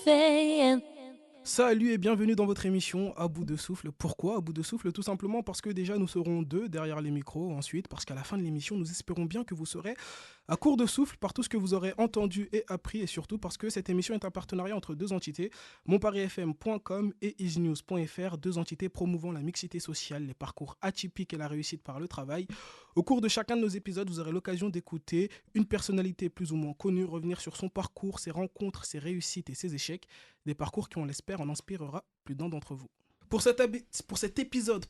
FM. Salut et bienvenue dans votre émission À bout de souffle. Pourquoi À bout de souffle? Tout simplement parce que déjà nous serons deux derrière les micros. Ensuite, parce qu'à la fin de l'émission, nous espérons bien que vous serez à court de souffle par tout ce que vous aurez entendu et appris. Et surtout parce que cette émission est un partenariat entre deux entités, monpariFM.com et easynews.fr, deux entités promouvant la mixité sociale, les parcours atypiques et la réussite par le travail. Au cours de chacun de nos épisodes, vous aurez l'occasion d'écouter une personnalité plus ou moins connue revenir sur son parcours, ses rencontres, ses réussites et ses échecs. Des parcours qui, on l'espère, en inspirera plus d'un d'entre vous. Pour cet épisode,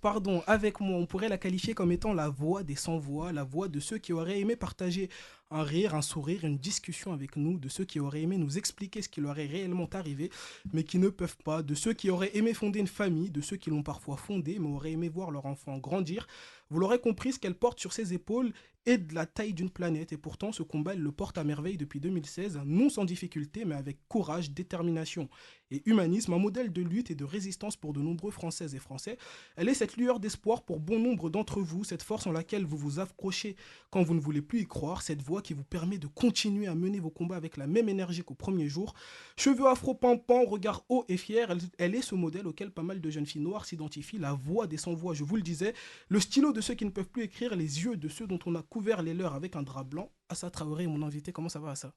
avec moi, on pourrait la qualifier comme étant la voix des sans-voix, la voix de ceux qui auraient aimé partager un rire, un sourire, une discussion avec nous, de ceux qui auraient aimé nous expliquer ce qui leur est réellement arrivé, mais qui ne peuvent pas, de ceux qui auraient aimé fonder une famille, de ceux qui l'ont parfois fondée, mais auraient aimé voir leur enfant grandir. Vous l'aurez compris, ce qu'elle porte sur ses épaules est de la taille d'une planète, et pourtant ce combat, elle le porte à merveille depuis 2016, non sans difficulté, mais avec courage, détermination et humanisme, un modèle de lutte et de résistance pour de nombreux Françaises et Français. Elle est cette lueur d'espoir pour bon nombre d'entre vous, cette force en laquelle vous vous accrochez quand vous ne voulez plus y croire, cette voix qui vous permet de continuer à mener vos combats avec la même énergie qu'au premier jour. Cheveux afro-pimpants, regard haut et fier, elle est ce modèle auquel pas mal de jeunes filles noires s'identifient, la voix des sans-voix, je vous le disais, le stylo de ceux qui ne peuvent plus écrire, les yeux de ceux dont on a couvert les leurs avec un drap blanc. Assa Traoré, mon invité, comment ça va, Assa?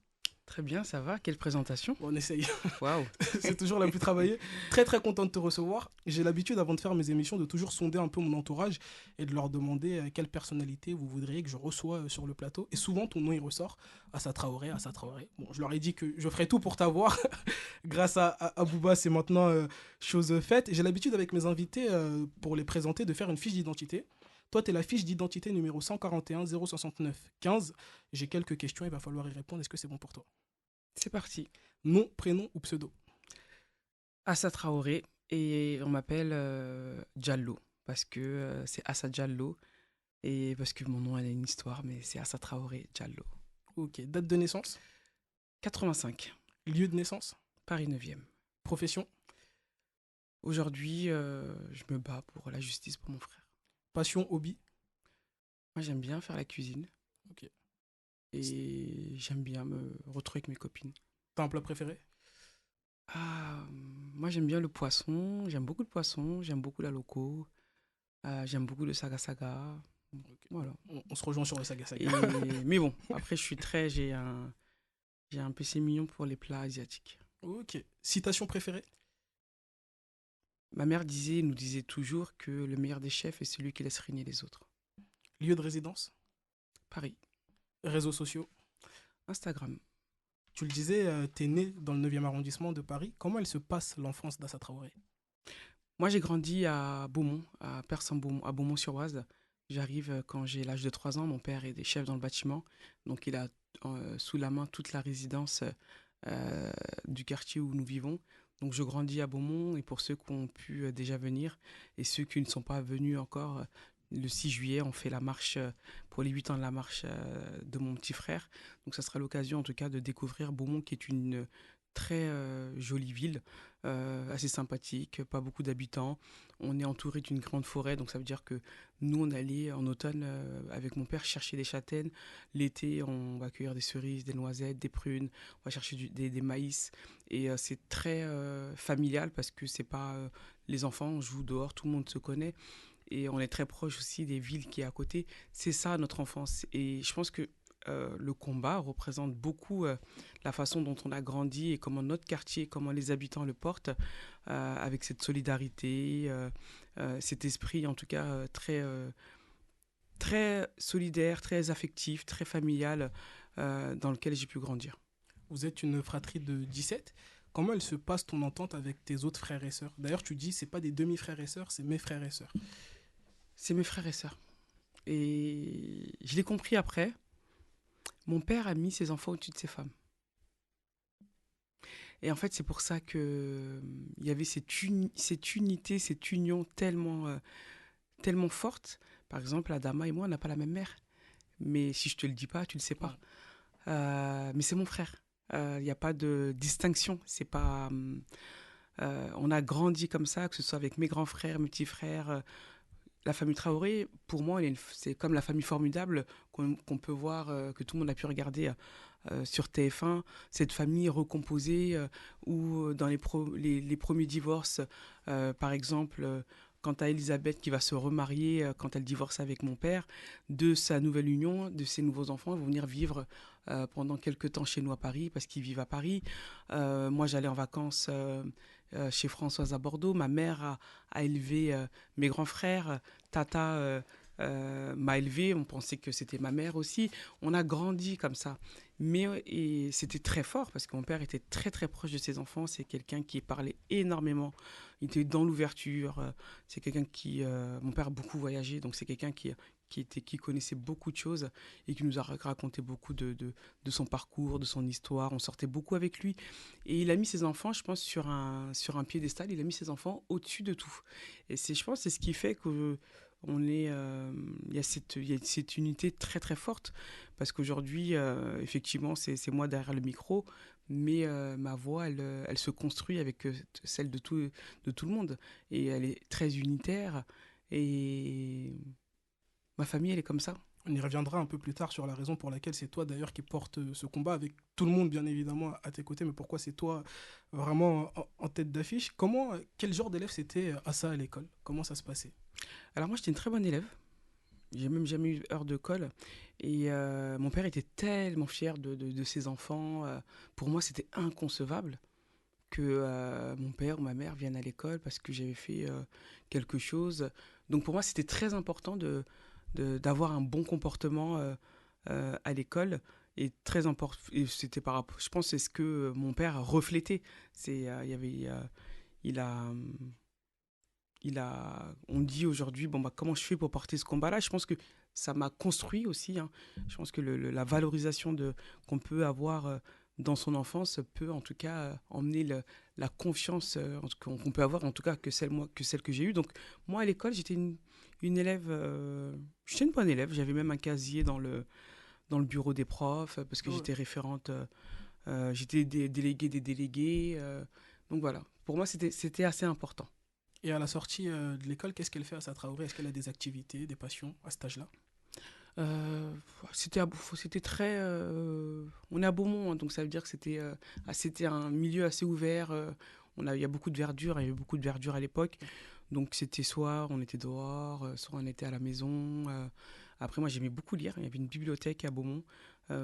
Très bien, ça va. Quelle présentation. Bon, on essaye. Waouh. C'est toujours la plus travaillée. Très très content de te recevoir. J'ai l'habitude avant de faire mes émissions de toujours sonder un peu mon entourage et de leur demander quelle personnalité vous voudriez que je reçoive sur le plateau. Et souvent ton nom il ressort, Assa Traoré, Assa Traoré. Bon, je leur ai dit que je ferais tout pour t'avoir. Grâce à Booba, c'est maintenant chose faite. J'ai l'habitude avec mes invités pour les présenter de faire une fiche d'identité. Toi, tu es la fiche d'identité numéro 141 069 15. J'ai quelques questions, il va falloir y répondre. Est-ce que c'est bon pour toi? C'est parti. Nom, prénom ou pseudo? Assa Traoré et on m'appelle Diallo parce que c'est Assa Diallo et parce que mon nom elle a une histoire, mais c'est Assa Traoré Diallo. Ok, date de naissance? 85, Lieu de naissance? Paris 9e. Profession? Aujourd'hui, je me bats pour la justice pour mon frère. Passion, hobby? Moi, j'aime bien faire la cuisine. Ok. Et j'aime bien me retrouver avec mes copines. T'as un plat préféré? Moi, j'aime bien le poisson. J'aime beaucoup le poisson. J'aime beaucoup la loco. J'aime beaucoup le saga saga. Okay. Voilà. On se rejoint sur le saga saga. Mais bon, après, j'ai un PC mignon pour les plats asiatiques. Ok. Citation préférée? Ma mère nous disait toujours que le meilleur des chefs est celui qui laisse régner les autres. Lieu de résidence? Paris. Réseaux sociaux? Instagram. Tu le disais, t'es né dans le 9e arrondissement de Paris. Comment elle se passe l'enfance d'Assa Traoré? Moi, j'ai grandi à Beaumont, à Persan-Beaumont, à Beaumont-sur-Oise. J'arrive quand j'ai l'âge de 3 ans. Mon père est chef dans le bâtiment. Donc, il a sous la main toute la résidence du quartier où nous vivons. Donc, je grandis à Beaumont. Et pour ceux qui ont pu déjà venir et ceux qui ne sont pas venus encore, le 6 juillet, on fait la marche, pour les 8 ans de la marche de mon petit frère. Donc, ça sera l'occasion, en tout cas, de découvrir Beaumont, qui est une très jolie ville, assez sympathique, pas beaucoup d'habitants. On est entouré d'une grande forêt, donc ça veut dire que nous, on allait en automne avec mon père chercher des châtaignes. L'été, on va cueillir des cerises, des noisettes, des prunes, on va chercher des maïs. Et c'est très familial parce que c'est pas les enfants jouent dehors, tout le monde se connaît. Et on est très proche aussi des villes qui est à côté. C'est ça notre enfance. Et je pense que le combat représente beaucoup la façon dont on a grandi et comment notre quartier, comment les habitants le portent, avec cette solidarité, cet esprit en tout cas très solidaire, très affectif, très familial, dans lequel j'ai pu grandir. Vous êtes une fratrie de 17. Comment elle se passe ton entente avec tes autres frères et sœurs? D'ailleurs, tu dis, c'est pas des demi-frères et sœurs, c'est mes frères et sœurs. C'est mes frères et sœurs. Et je l'ai compris après. Mon père a mis ses enfants au-dessus de ses femmes. Et en fait, c'est pour ça que il y avait cette unité, cette union tellement forte. Par exemple, Adama et moi, on n'a pas la même mère. Mais si je te le dis pas, tu le sais pas. Mais c'est mon frère. Il n'y a pas de distinction. C'est pas. On a grandi comme ça, que ce soit avec mes grands frères, mes petits frères. la famille Traoré, pour moi, c'est comme la famille formidable qu'on peut voir, que tout le monde a pu regarder sur TF1, cette famille recomposée où dans les premiers divorces, par exemple, quant à Elisabeth qui va se remarier quand elle divorce avec mon père, de sa nouvelle union, de ses nouveaux enfants, ils vont venir vivre pendant quelques temps chez nous à Paris parce qu'ils vivent à Paris. Moi, j'allais en vacances chez Françoise à Bordeaux. Ma mère a élevé mes grands frères. Tata m'a élevé. On pensait que c'était ma mère aussi. On a grandi comme ça. Mais et c'était très fort parce que mon père était très très proche de ses enfants. C'est quelqu'un qui parlait énormément. Il était dans l'ouverture. C'est quelqu'un qui... mon père a beaucoup voyagé, donc c'est quelqu'un qui connaissait beaucoup de choses et qui nous a raconté beaucoup de son parcours, de son histoire. On sortait beaucoup avec lui. Et il a mis ses enfants, je pense, sur un piédestal. Il a mis ses enfants au-dessus de tout. Et je pense, c'est ce qui fait que il y a cette unité très très forte parce qu'aujourd'hui, effectivement, c'est moi derrière le micro, mais ma voix, elle se construit avec celle de tout le monde. Et elle est très unitaire. Et ma famille, elle est comme ça. On y reviendra un peu plus tard sur la raison pour laquelle c'est toi d'ailleurs qui porte ce combat avec tout le monde bien évidemment à tes côtés, mais pourquoi c'est toi vraiment en tête d'affiche. Quel genre d'élève c'était à ça à l'école? Comment ça se passait? Alors moi, j'étais une très bonne élève. J'ai même jamais eu heure de colle. Et mon père était tellement fier de ses enfants. Pour moi, c'était inconcevable que mon père ou ma mère viennent à l'école parce que j'avais fait quelque chose. Donc pour moi, c'était très important d'avoir un bon comportement à l'école. Et très important, et c'était par rapport, je pense que c'est ce que mon père reflétait. Il y avait, il a, on dit aujourd'hui, bon, bah, comment je fais pour porter ce combat-là. Je pense que ça m'a construit aussi, hein. Je pense que la valorisation qu'on peut avoir dans son enfance peut en tout cas emmener la confiance qu'on peut avoir, en tout cas que celle que j'ai eue. Donc moi à l'école, j'étais une élève, j'étais une bonne élève. J'avais même un casier dans le bureau des profs parce que Ouais. j'étais référente, j'étais déléguée des délégués. Donc voilà, pour moi c'était assez important. Et à la sortie de l'école, qu'est-ce qu'elle fait à sa Traoré? Est-ce qu'elle a des activités, des passions à cet âge-là? Euh, c'était très. On est à Beaumont, hein, donc ça veut dire que c'était un milieu assez ouvert. Il y a beaucoup de verdure, il y avait beaucoup de verdure à l'époque. Donc c'était soit on était dehors, soit on était à la maison. Après, moi j'aimais beaucoup lire. Il y avait une bibliothèque à Beaumont.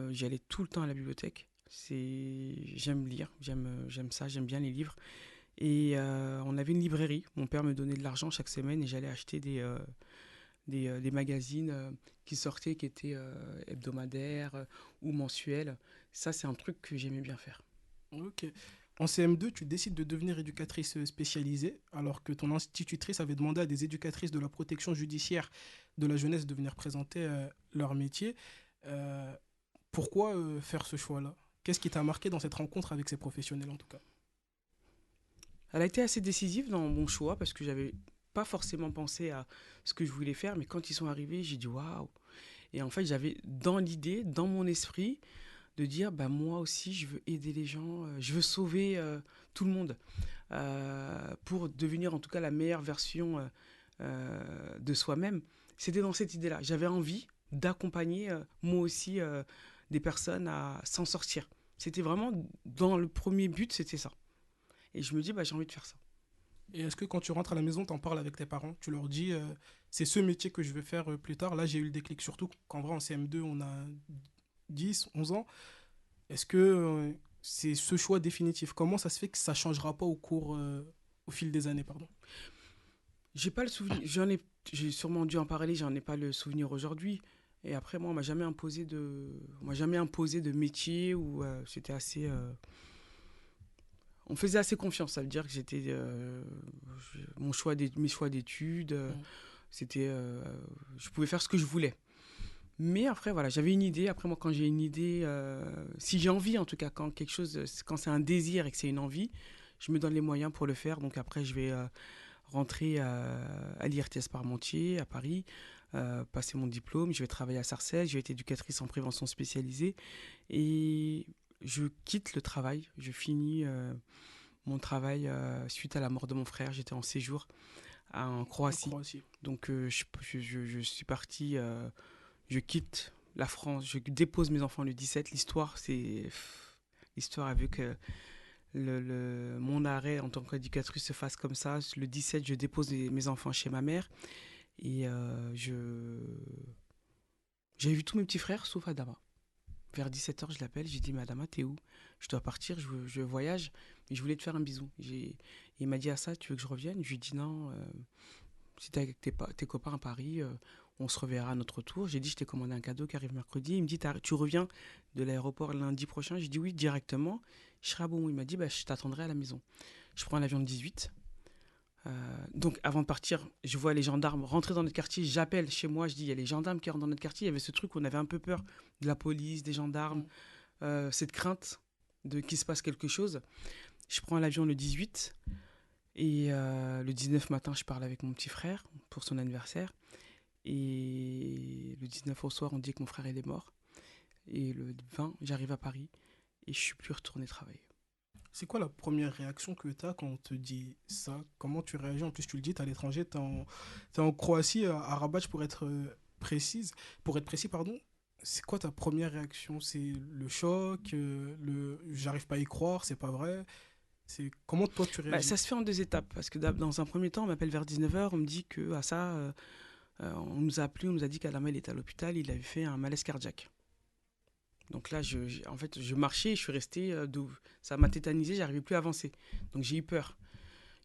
J'y allais tout le temps à la bibliothèque. J'aime lire, j'aime ça, j'aime bien les livres. Et on avait une librairie. Mon père me donnait de l'argent chaque semaine et j'allais acheter des magazines qui sortaient, qui étaient hebdomadaires ou mensuels. Ça, c'est un truc que j'aimais bien faire. Ok. En CM2, tu décides de devenir éducatrice spécialisée, alors que ton institutrice avait demandé à des éducatrices de la protection judiciaire de la jeunesse de venir présenter leur métier. Euh, Pourquoi faire ce choix-là? Qu'est-ce qui t'a marqué dans cette rencontre avec ces professionnels en tout cas? Elle a été assez décisive dans mon choix parce que j'avais pas forcément pensé à ce que je voulais faire, mais quand ils sont arrivés, j'ai dit waouh. Et en fait, j'avais dans l'idée, dans mon esprit, de dire bah moi aussi, je veux aider les gens, je veux sauver tout le monde pour devenir en tout cas la meilleure version de soi-même. C'était dans cette idée-là. J'avais envie d'accompagner moi aussi des personnes à s'en sortir. C'était vraiment dans le premier but, c'était ça. Et je me dis, bah, j'ai envie de faire ça. Et est-ce que quand tu rentres à la maison, t'en parles avec tes parents? Tu leur dis, c'est ce métier que je vais faire plus tard. Là, j'ai eu le déclic, surtout qu'en vrai, en CM2, on a 10, 11 ans. Est-ce que c'est ce choix définitif? Comment ça se fait que ça changera pas au fil des années, pardon? J'ai pas le souvenir, j'ai sûrement dû en parler, j'en ai pas le souvenir aujourd'hui. Et après, moi, on m'a jamais imposé de métier où c'était assez, on faisait assez confiance. Ça veut dire que mes choix d'études, Mm. c'était, je pouvais faire ce que je voulais. Mais après, voilà, j'avais une idée. Après, moi, quand j'ai une idée, si j'ai envie, en tout cas, quand c'est un désir et que c'est une envie, je me donne les moyens pour le faire. Donc après, je vais rentrer à l'IRTS Parmentier, à Paris, passer mon diplôme. Je vais travailler à Sarcelles. Je vais être éducatrice en prévention spécialisée. Et je quitte le travail. Je finis mon travail suite à la mort de mon frère. J'étais en séjour en En Croatie. Croatie. Donc, je suis parti, je quitte la France, je dépose mes enfants le 17. L'histoire a vu que mon arrêt en tant qu'éducatrice se fasse comme ça. Le 17, je dépose mes enfants chez ma mère et j'ai vu tous mes petits frères sauf Adama. Vers 17h, je l'appelle, j'ai dit, Madama, t'es où? Je dois partir, je voyage, mais je voulais te faire un bisou. Il m'a dit, à ça, tu veux que je revienne? Je lui ai dit, non, si t'es avec tes copains à Paris, on se reverra à notre tour. J'ai dit, je t'ai commandé un cadeau qui arrive mercredi. Il me dit, tu reviens de l'aéroport lundi prochain? J'ai dit, oui, directement. Je serai à Beaumont. Il m'a dit, bah, je t'attendrai à la maison. Je prends l'avion de 18. Donc, avant de partir, je vois les gendarmes rentrer dans notre quartier. J'appelle chez moi, je dis, il y a les gendarmes qui rentrent dans notre quartier. Il y avait ce truc où on avait un peu peur de la police, des gendarmes, cette crainte de qu'il se passe quelque chose. Je prends l'avion le 18 et le 19 matin, je parle avec mon petit frère pour son anniversaire. Et le 19 au soir, on dit que mon frère il est mort. Et le 20, j'arrive à Paris et je suis plus retourné travailler. C'est quoi la première réaction que tu as quand on te dit ça? Comment tu réagis? En plus, tu le dis, tu es à l'étranger, t'es en Croatie, à Rabat, pour être précise, pour être précis, pardon. C'est quoi ta première réaction? C'est le choc, le j'arrive pas à y croire, c'est pas vrai. C'est comment toi tu Bah, réagis? ça se fait en deux étapes parce que dans un premier temps, on m'appelle vers 19h, on me dit que à ça, on nous a appelé, on nous a dit qu'Adama il était à l'hôpital, il avait fait un malaise cardiaque. Donc là, en fait, je marchais, je suis resté, ça m'a tétanisé, j'arrivais plus à avancer. Donc j'ai eu peur.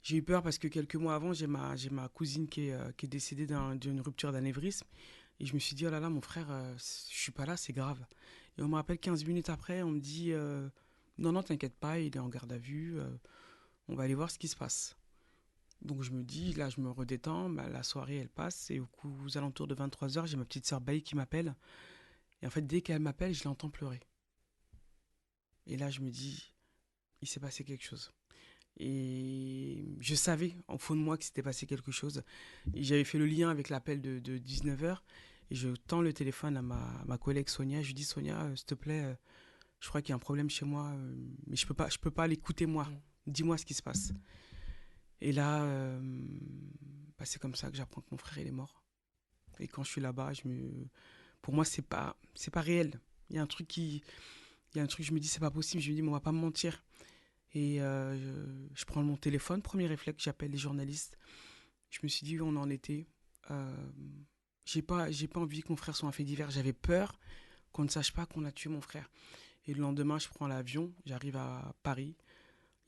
J'ai eu peur parce que quelques mois avant, j'ai ma cousine qui est décédée d'une rupture d'anévrisme. Et je me suis dit, oh là là, mon frère, je suis pas là, c'est grave. Et on me rappelle 15 minutes après, on me dit, non, non, t'inquiète pas, il est en garde à vue, on va aller voir ce qui se passe. Donc je me dis, là, je me redétends, bah, la soirée, elle passe, et aux alentours de 23h, j'ai ma petite sœur Baï qui m'appelle. Et en fait, dès qu'elle m'appelle, je l'entends pleurer. Et là, je me dis, il s'est passé quelque chose. Et je savais, au fond de moi, que s'était passé quelque chose. Et j'avais fait le lien avec l'appel de 19h. Et je tends le téléphone à ma collègue Sonia. Je lui dis, Sonia, s'il te plaît, je crois qu'il y a un problème chez moi, mais je peux pas l'écouter moi. Mm. Dis-moi ce qui se passe. Et là, bah, c'est comme ça que j'apprends que mon frère il est mort. Et quand je suis là-bas, pour moi, c'est pas réel. Il y a un truc je me dis, c'est pas possible. Je me dis, mais on va pas me mentir. Et je prends mon téléphone, premier réflexe, j'appelle les journalistes. Je me suis dit où on en était. Euh, j'ai pas envie que mon frère soit un fait divers. J'avais peur qu'on ne sache pas qu'on a tué mon frère. Et le lendemain, je prends l'avion, j'arrive à Paris.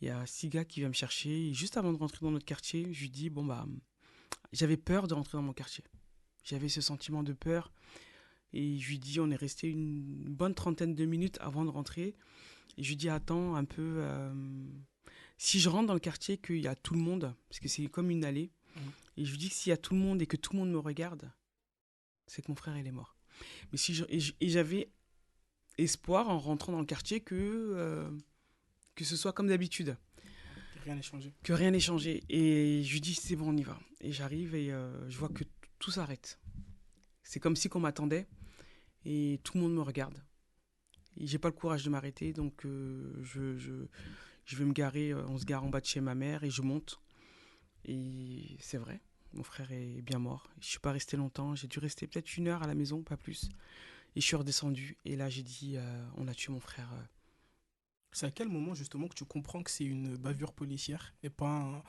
Il y a 6 gars qui viennent me chercher. Et juste avant de rentrer dans notre quartier, je lui dis, bon bah, j'avais peur de rentrer dans mon quartier. J'avais ce sentiment de peur. Et je lui dis, on est resté une bonne trentaine de minutes avant de rentrer. Et je lui dis, attends un peu. Si je rentre dans le quartier, qu'il y a tout le monde, parce que c'est comme une allée, Mm. et je lui dis que s'il y a tout le monde et que tout le monde me regarde, c'est que mon frère, il est mort. Mais et j'avais espoir en rentrant dans le quartier que ce soit comme d'habitude, Rien n'est changé. que rien n'ait changé. Et je lui dis, c'est bon, on y va. Et j'arrive et je vois que tout s'arrête. C'est comme si qu'on m'attendait et tout le monde me regarde. Et j'ai pas le courage de m'arrêter, donc je vais me garer, on se gare en bas de chez ma mère et je monte. Et c'est vrai, mon frère est bien mort. Je suis pas resté longtemps, j'ai dû rester peut-être 1 heure à la maison, pas plus. Et je suis redescendu et là j'ai dit, on a tué mon frère. C'est à quel moment justement que tu comprends que c'est une bavure policière et pas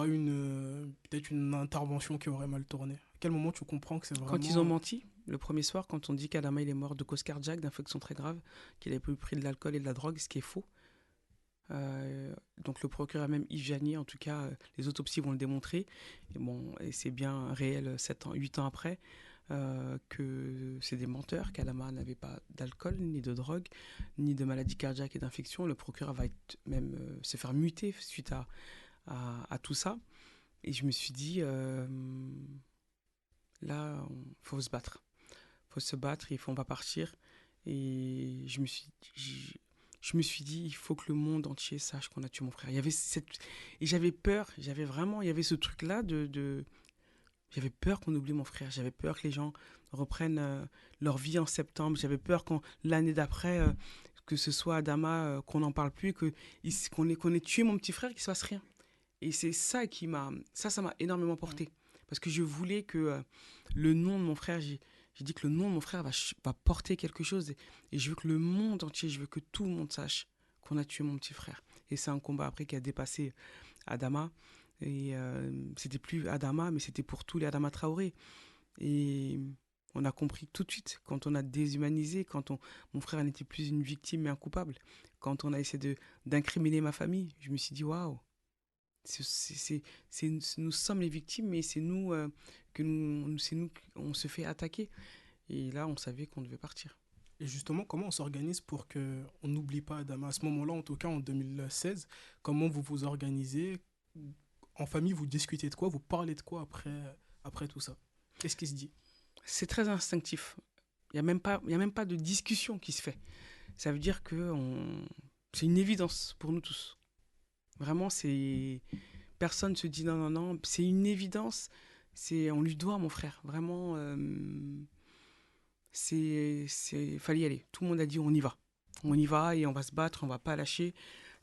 une peut-être une intervention qui aurait mal tourné? À quel moment tu comprends que c'est Quand ils ont vraiment... menti, le premier soir, quand on dit qu'Adama il est mort de cause cardiaque, d'infection très grave, qu'il avait pris de l'alcool et de la drogue, ce qui est faux. Donc le procureur même Yves Janier, en tout cas, les autopsies vont le démontrer. Et bon, et c'est bien réel 7 ans, 8 ans après, que c'est des menteurs, qu'Adama n'avait pas d'alcool, ni de drogue, ni de maladie cardiaque et d'infection. Le procureur va même se faire muter suite à tout ça. Et je me suis dit, là, il faut se battre. Il faut se battre, on va partir. Et je me suis dit, il faut que le monde entier sache qu'on a tué mon frère. Et j'avais peur, il y avait ce truc-là j'avais peur qu'on oublie mon frère, j'avais peur que les gens reprennent leur vie en septembre, j'avais peur l'année d'après, que ce soit Adama, qu'on n'en parle plus, qu'on ait tué mon petit frère, qu'il ne se passe rien. Et c'est ça ça m'a énormément porté. Parce que je voulais que le nom de mon frère, j'ai dit que le nom de mon frère va porter quelque chose. Et je veux que le monde entier, je veux que tout le monde sache qu'on a tué mon petit frère. Et c'est un combat après qui a dépassé Adama. Et c'était plus Adama, mais c'était pour tous les Adama Traoré. Et on a compris tout de suite, quand on a déshumanisé, mon frère n'était plus une victime mais un coupable. Quand on a essayé d'incriminer ma famille, je me suis dit, waouh, nous sommes les victimes, mais c'est nous qu'on se fait attaquer. Et là, on savait qu'on devait partir. Et justement, comment on s'organise pour que on n'oublie pas Adama à ce moment-là, en tout cas en 2016? Comment vous vous organisez? En famille, vous discutez de quoi? Vous parlez de quoi après tout ça? Qu'est-ce qui se dit? C'est très instinctif. Il y a même pas de discussion qui se fait. Ça veut dire que c'est une évidence pour nous tous. Vraiment, personne se dit non, non, non. C'est une évidence. On lui doit, mon frère. Vraiment, fallait y aller. Tout le monde a dit on y va. On y va et on va se battre, on va pas lâcher.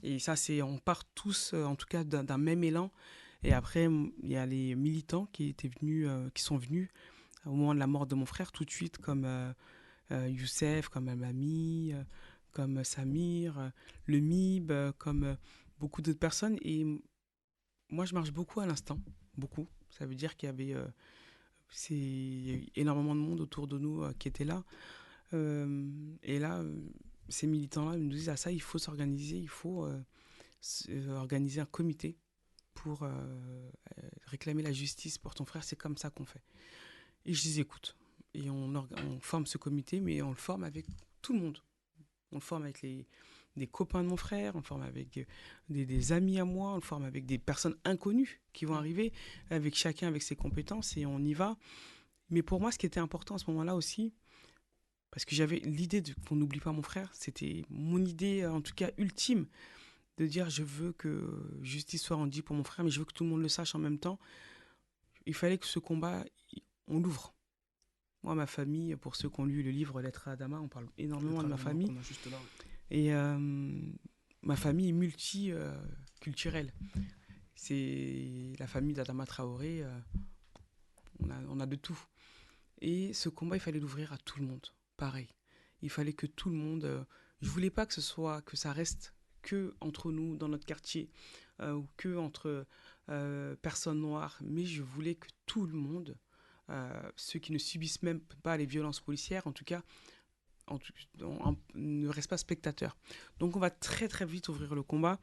Et ça, on part tous, en tout cas, d'un même élan. Et après, il y a les militants qui sont venus au moment de la mort de mon frère, tout de suite, comme Youssef, comme Mami, comme Samir, le MIB, comme beaucoup d'autres personnes. Et moi, je marche beaucoup à l'instant. Beaucoup. Ça veut dire qu'il y avait il y a eu énormément de monde autour de nous qui était là. Et là, ces militants-là nous disent, ah ça, il faut s'organiser, il faut organiser un comité pour réclamer la justice pour ton frère, c'est comme ça qu'on fait. Et je les écoute. Et on forme ce comité, mais on le forme avec tout le monde. On le forme avec des copains de mon frère, on le forme avec des amis à moi, on le forme avec des personnes inconnues qui vont arriver, avec chacun avec ses compétences, et on y va. Mais pour moi, ce qui était important à ce moment-là aussi, parce que j'avais l'idée qu'on n'oublie pas mon frère, c'était mon idée, en tout cas ultime, de dire je veux que justice soit rendue pour mon frère, mais je veux que tout le monde le sache en même temps. Il fallait que ce combat, on l'ouvre. Moi, ma famille, pour ceux qui ont lu le livre Lettre à Adama, on parle énormément de ma famille. Et ma famille est multiculturelle. C'est la famille d'Adama Traoré, on a de tout. Et ce combat, il fallait l'ouvrir à tout le monde. Pareil. Il fallait que tout le monde. Je voulais pas que ça reste que entre nous dans notre quartier ou que entre personnes noires, mais je voulais que tout le monde, ceux qui ne subissent même pas les violences policières, en tout cas, ne reste pas spectateur. Donc on va très très vite ouvrir le combat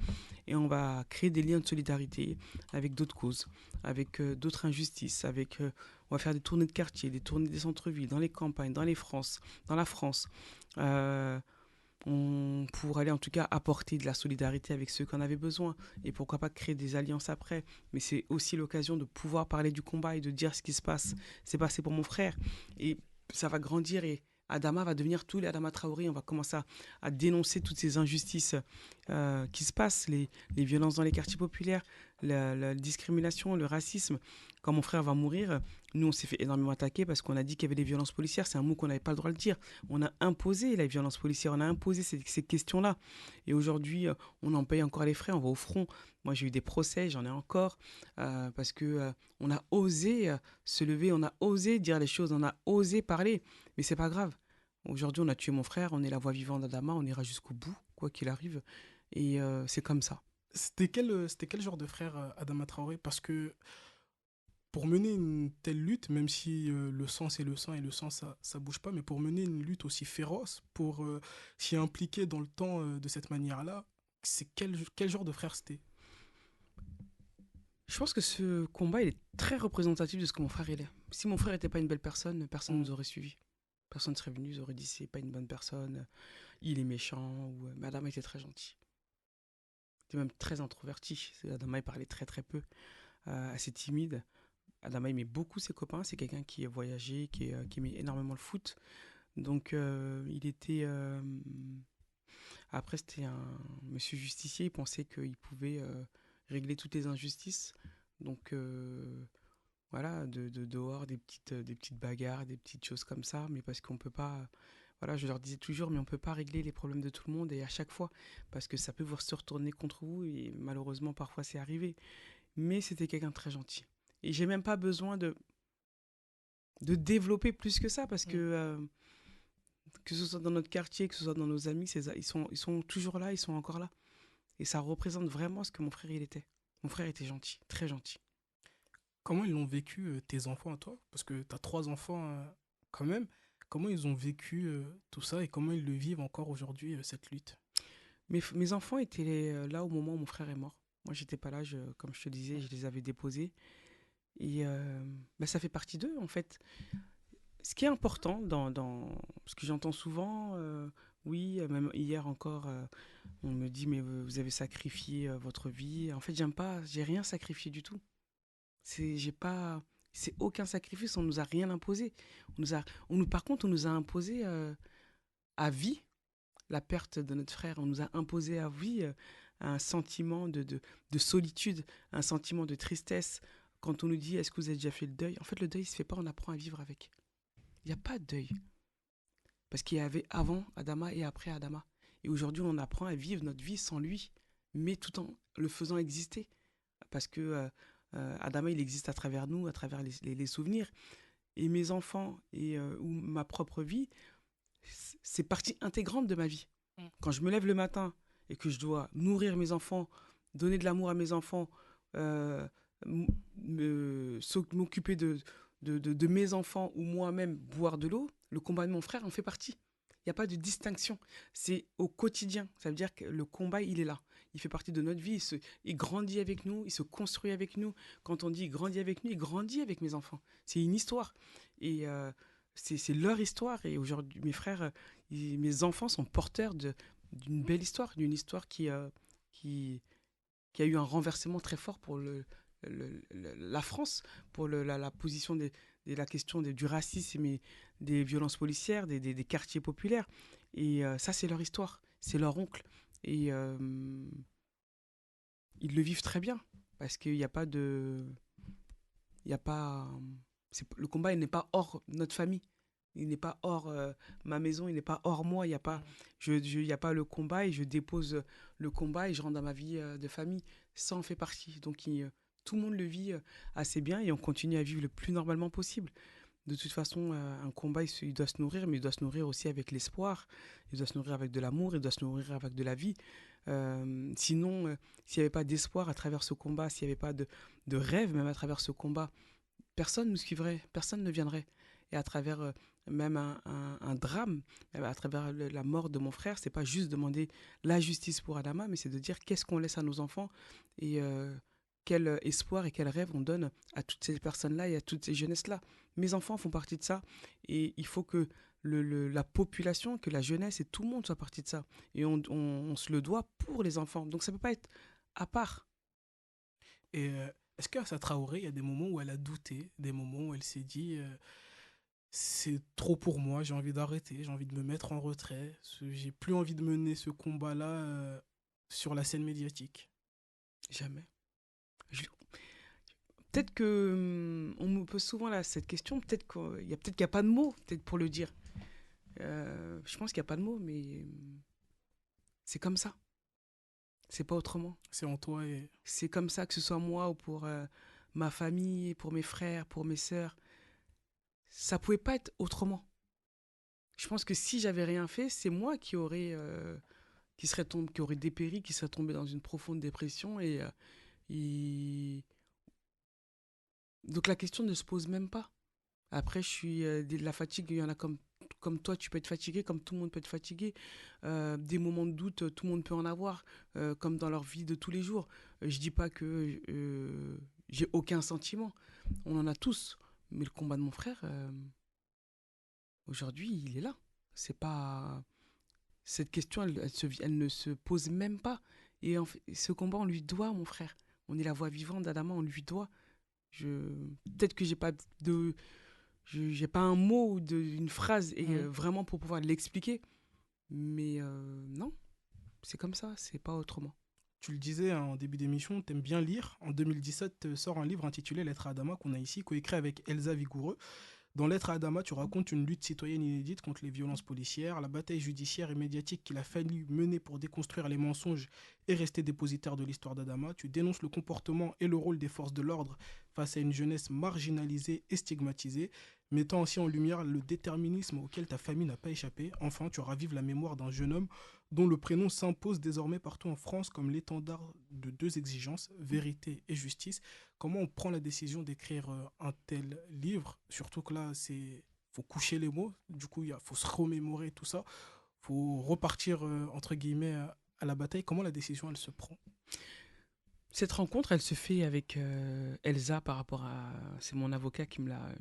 et on va créer des liens de solidarité avec d'autres causes, avec d'autres injustices, on va faire des tournées de quartier, des tournées des centres-villes, dans les campagnes, dans la France, pour aller en tout cas apporter de la solidarité avec ceux qui en avaient besoin et pourquoi pas créer des alliances après. Mais c'est aussi l'occasion de pouvoir parler du combat et de dire ce qui se passe. C'est passé pour mon frère et ça va grandir et Adama va devenir tous les Adama Traoré. On va commencer à dénoncer toutes ces injustices qui se passent, les violences dans les quartiers populaires, la discrimination, le racisme. Quand mon frère va mourir, nous, on s'est fait énormément attaquer parce qu'on a dit qu'il y avait des violences policières. C'est un mot qu'on n'avait pas le droit de dire. On a imposé la violence policière, on a imposé ces questions-là. Et aujourd'hui, on en paye encore les frais, on va au front. Moi, j'ai eu des procès, j'en ai encore, parce que on a osé se lever, on a osé dire les choses, on a osé parler. Mais c'est pas grave. Aujourd'hui, on a tué mon frère, on est la voix vivante d'Adama, on ira jusqu'au bout, quoi qu'il arrive. Et c'est comme ça. C'était quel genre de frère Adama Traoré? Parce que pour mener une telle lutte, même si le sang c'est le sang et le sang ça bouge pas, mais pour mener une lutte aussi féroce, pour s'y impliquer dans le temps de cette manière-là, c'est quel genre de frère c'était? Je pense que ce combat, il est très représentatif de ce que mon frère il est. Si mon frère n'était pas une belle personne, personne ne nous aurait suivis. Personne ne serait venu, ils auraient dit c'est pas une bonne personne, il est méchant, ou Madame était très gentil. Il était même très introverti. Adama, il parlait très très peu, assez timide. Adama aimait beaucoup ses copains, c'est quelqu'un qui a voyagé, qui aimait énormément le foot. Donc il était... Après, c'était un monsieur justicier, il pensait qu'il pouvait régler toutes les injustices. Donc voilà, dehors, des petites bagarres, des petites choses comme ça, mais parce qu'on peut pas... Voilà, je leur disais toujours, mais on peut pas régler les problèmes de tout le monde et à chaque fois, parce que ça peut se retourner contre vous et malheureusement, parfois, c'est arrivé. mais c'était quelqu'un de très gentil. Et j'ai même pas besoin de développer plus que ça, parce que ce soit dans notre quartier, que ce soit dans nos amis, ils sont toujours là, ils sont encore là. Et ça représente vraiment ce que mon frère il était. Mon frère était gentil, très gentil. Comment ils l'ont vécu, tes enfants à toi? Parce que tu as 3 enfants, quand même. Comment ils ont vécu, tout ça et comment ils le vivent encore aujourd'hui, cette lutte? Mes enfants étaient là au moment où mon frère est mort. Moi, j'étais pas là, comme je te disais, je les avais déposés. Et bah, ça fait partie d'eux, en fait. Ce qui est important dans ce que j'entends souvent, oui, même hier encore, on me dit, mais vous avez sacrifié votre vie. En fait, j'aime pas, j'ai rien sacrifié du tout. J'ai pas, c'est aucun sacrifice, on nous a rien imposé. Par contre, on nous a imposé à vie la perte de notre frère. On nous a imposé à vie un sentiment de solitude, un sentiment de tristesse. Quand on nous dit, est-ce que vous avez déjà fait le deuil? En fait, le deuil, il se fait pas, on apprend à vivre avec. Il n'y a pas de deuil. Parce qu'il y avait avant Adama et après Adama. Et aujourd'hui, on apprend à vivre notre vie sans lui, mais tout en le faisant exister. Parce que Adama, il existe à travers nous, à travers les souvenirs. Et mes enfants ou ma propre vie, c'est partie intégrante de ma vie. Quand je me lève le matin et que je dois nourrir mes enfants, donner de l'amour à mes enfants, euh, m'occuper de mes enfants ou moi-même boire de l'eau, le combat de mon frère en fait partie. Il n'y a pas de distinction. C'est au quotidien. Ça veut dire que le combat, il est là. Il fait partie de notre vie. Il grandit avec nous. Il se construit avec nous. Quand on dit il grandit avec nous, il grandit avec mes enfants. C'est une histoire. Et c'est leur histoire. Et aujourd'hui, mes frères, mes enfants sont porteurs d'une belle histoire. D'une histoire qui a eu un renversement très fort pour la France, pour la position de la question du racisme et des violences policières, des quartiers populaires. Et ça, c'est leur histoire, c'est leur oncle. Et ils le vivent très bien, parce qu'il n'y a pas de... Il y a pas... Le combat, il n'est pas hors notre famille. Il n'est pas hors ma maison, il n'est pas hors moi. Il n'y a pas, il y a pas le combat et je dépose le combat et je rentre dans ma vie de famille. Ça en fait partie. Donc tout le monde le vit assez bien et on continue à vivre le plus normalement possible. De toute façon, un combat, il doit se nourrir, mais il doit se nourrir aussi avec l'espoir. Il doit se nourrir avec de l'amour, il doit se nourrir avec de la vie. Sinon, s'il n'y avait pas d'espoir à travers ce combat, s'il n'y avait pas de rêve même à travers ce combat, personne ne suivrait, personne ne viendrait. Et à travers même un drame, à travers la mort de mon frère, c'est pas juste demander la justice pour Adama, mais c'est de dire qu'est-ce qu'on laisse à nos enfants et quel espoir et quel rêve on donne à toutes ces personnes-là et à toutes ces jeunesses-là. Mes enfants font partie de ça et il faut que la population, que la jeunesse et tout le monde soit partie de ça. Et on se le doit pour les enfants. Donc ça peut pas être à part. Et est-ce qu'Assa Traoré, il y a des moments où elle a douté, des moments où elle s'est dit, c'est trop pour moi, j'ai envie d'arrêter, j'ai envie de me mettre en retrait, j'ai plus envie de mener ce combat-là, sur la scène médiatique. Jamais. Je- Peut-être que on me pose souvent là, cette question, peut-être qu'il n'y a pas de mots peut-être pour le dire. Je pense qu'il n'y a pas de mots, mais c'est comme ça. C'est pas autrement. C'est en toi et... C'est comme ça, que ce soit moi ou pour ma famille, pour mes frères, pour mes sœurs. Ça pouvait pas être autrement. Je pense que si j'avais rien fait, c'est moi qui aurait dépéri, qui serait tombé dans une profonde dépression et- donc la question ne se pose même pas. Après, de la fatigue, il y en a comme toi, tu peux être fatigué, comme tout le monde peut être fatigué. Des moments de doute, tout le monde peut en avoir, comme dans leur vie de tous les jours. Je dis pas que j'ai aucun sentiment. On en a tous. Mais le combat de mon frère, aujourd'hui, il est là. C'est pas Cette question, elle ne se pose même pas. Et en fait, ce combat, on lui doit, mon frère. On est la voix vivante d'Adama, on lui doit. Je Peut-être que j'ai pas un mot ou une phrase et Mhm. vraiment pour pouvoir l'expliquer, mais non, c'est comme ça, c'est pas autrement. Tu le disais, hein, en début d'émission, t'aimes bien lire. En 2017, sort un livre intitulé Lettre à Adama qu'on a ici, coécrit avec Elsa Vigoureux. Dans Lettre à Adama, tu racontes une lutte citoyenne inédite contre les violences policières, la bataille judiciaire et médiatique qu'il a fallu mener pour déconstruire les mensonges et rester dépositaire de l'histoire d'Adama. Tu dénonces le comportement et le rôle des forces de l'ordre face à une jeunesse marginalisée et stigmatisée, mettant aussi en lumière le déterminisme auquel ta famille n'a pas échappé. Enfin, tu ravives la mémoire d'un jeune homme dont le prénom s'impose désormais partout en France comme l'étendard de deux exigences, vérité et justice. Comment on prend la décision d'écrire un tel livre, surtout que là, c'est faut coucher les mots, du coup, il faut se remémorer tout ça, faut repartir, entre guillemets, à la bataille. Comment la décision, elle se prend? Cette rencontre, elle se fait avec Elsa par rapport à... C'est mon avocat qui me l'a...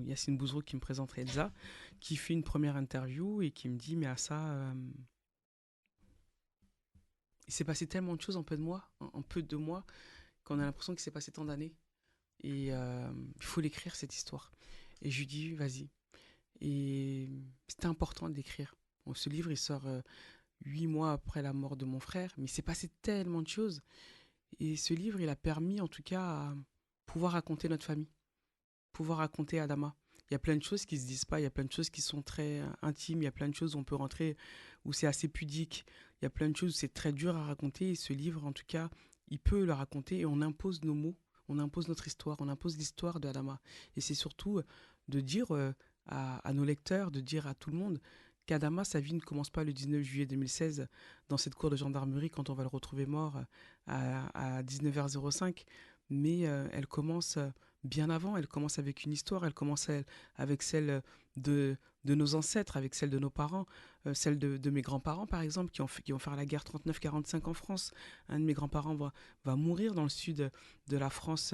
Yacine Bouzrou qui me présente Elsa, qui fait une première interview et qui me dit, mais à ça, il s'est passé tellement de choses en peu de mois, en peu de mois, qu'on a l'impression qu'il s'est passé tant d'années. Et il faut l'écrire, cette histoire. Et je lui dis, vas-y. Et c'était important de l'écrire. Bon, ce livre, il sort 8 mois après la mort de mon frère, mais il s'est passé tellement de choses. Et ce livre, il a permis, en tout cas, à pouvoir raconter notre famille, pouvoir raconter Adama. Il y a plein de choses qui se disent pas, il y a plein de choses qui sont très intimes, il y a plein de choses où on peut rentrer, où c'est assez pudique, il y a plein de choses où c'est très dur à raconter. Et ce livre, en tout cas, il peut le raconter et on impose nos mots, on impose notre histoire, on impose l'histoire de Adama. Et c'est surtout de dire à nos lecteurs, de dire à tout le monde qu'Adama, sa vie ne commence pas le 19 juillet 2016 dans cette cour de gendarmerie quand on va le retrouver mort à 19h05, mais elle commence bien avant, elle commence avec une histoire, elle commence avec celle de nos ancêtres, avec celle de nos parents, celle de mes grands-parents par exemple, qui ont fait la guerre 39-45 en France. Un de mes grands-parents va mourir dans le sud de la France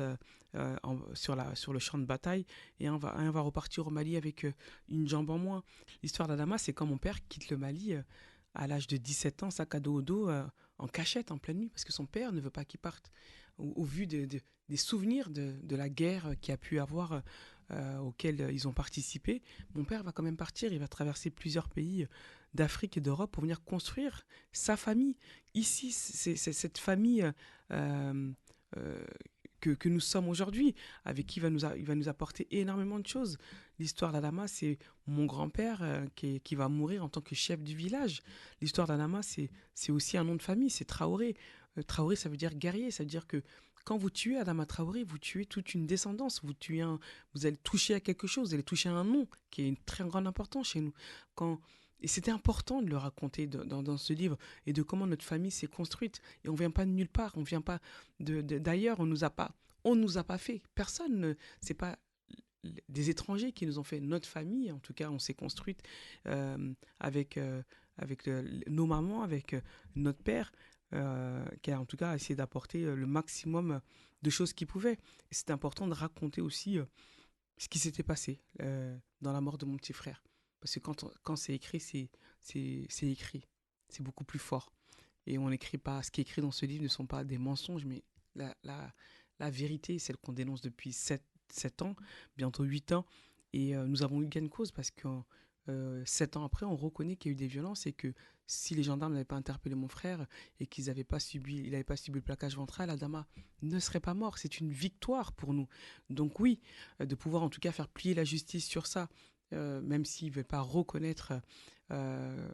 sur le champ de bataille, et un va repartir au Mali avec une jambe en moins. L'histoire d'Adama, c'est quand mon père quitte le Mali à l'âge de 17 ans, sac à dos au dos, en cachette, en pleine nuit, parce que son père ne veut pas qu'il parte. Au vu des souvenirs de la guerre qu'il a pu avoir, auxquels ils ont participé, mon père va quand même partir. Il va traverser plusieurs pays d'Afrique et d'Europe pour venir construire sa famille. Ici, c'est cette famille euh, euh, que nous sommes aujourd'hui, avec qui il va nous apporter énormément de choses. L'histoire d'Adama, c'est mon grand-père qui va mourir en tant que chef du village. L'histoire d'Adama, c'est aussi un nom de famille, c'est Traoré. Traoré, ça veut dire guerrier, ça veut dire que quand vous tuez Adama Traoré, vous tuez toute une descendance, vous allez toucher à quelque chose, vous allez toucher à un nom qui est une très grande importance chez nous. Quand, et c'était important de le raconter dans ce livre et de comment notre famille s'est construite. Et on ne vient pas de nulle part, on ne vient pas d'ailleurs, on nous a pas fait. Personne, c'est pas des étrangers qui nous ont fait. Notre famille, en tout cas, on s'est construite avec, nos mamans, avec notre père, qui a en tout cas essayé d'apporter le maximum de choses qu'il pouvait. Et c'est important de raconter aussi ce qui s'était passé dans la mort de mon petit frère. Parce que quand c'est écrit, c'est écrit. C'est beaucoup plus fort. Et on n'écrit pas, ce qui est écrit dans ce livre ne sont pas des mensonges, mais la, la, la vérité, celle qu'on dénonce depuis 7 ans, bientôt 8 ans. Et nous avons eu gain de cause parce que 7 ans après, on reconnaît qu'il y a eu des violences et que si les gendarmes n'avaient pas interpellé mon frère et qu'il n'avait pas subi le plaquage ventral, Adama ne serait pas mort. C'est une victoire pour nous. Donc oui, de pouvoir en tout cas faire plier la justice sur ça, même s'ils ne veulent pas reconnaître euh,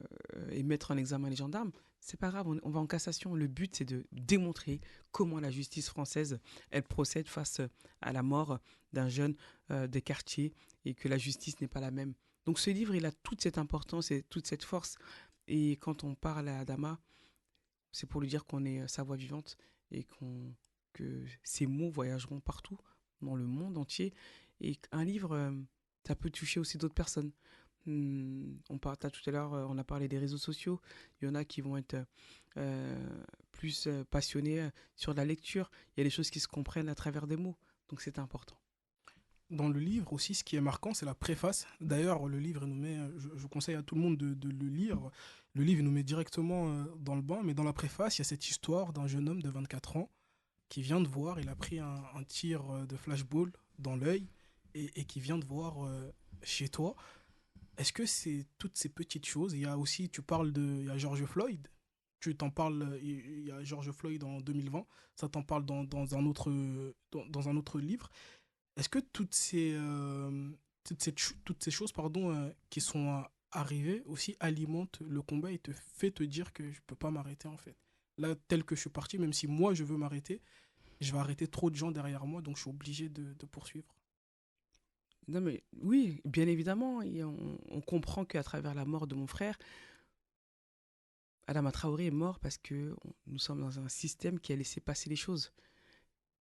et mettre en examen les gendarmes, c'est pas grave, on va en cassation. Le but, c'est de démontrer comment la justice française, elle procède face à la mort d'un jeune des quartiers et que la justice n'est pas la même. Donc ce livre, il a toute cette importance et toute cette force. Et quand on parle à Adama, c'est pour lui dire qu'on est sa voix vivante et que ses mots voyageront partout dans le monde entier. Et un livre, ça peut toucher aussi d'autres personnes. Tout à l'heure, on a parlé des réseaux sociaux. Il y en a qui vont être plus passionnés sur la lecture. Il y a des choses qui se comprennent à travers des mots. Donc c'est important. Dans le livre aussi, ce qui est marquant, c'est la préface. D'ailleurs, le livre nous met, je conseille à tout le monde de le lire. Le livre nous met directement dans le bain, mais dans la préface, il y a cette histoire d'un jeune homme de 24 ans qui vient de voir, il a pris un tir de flashball dans l'œil et qui vient de voir chez toi. Est-ce que c'est toutes ces petites choses? Il y a aussi, tu parles de, il y a George Floyd, tu t'en parles, il y a George Floyd en 2020, ça t'en parle dans un autre livre. Est-ce que toutes toutes ces choses pardon, qui sont arrivées aussi alimentent le combat et te fait te dire que je peux pas m'arrêter en fait. Là, tel que je suis parti, même si moi je veux m'arrêter, je vais arrêter trop de gens derrière moi, donc je suis obligé de poursuivre. Non, mais oui, bien évidemment. Et on comprend qu'à travers la mort de mon frère, Adama Traoré est mort parce que nous sommes dans un système qui a laissé passer les choses.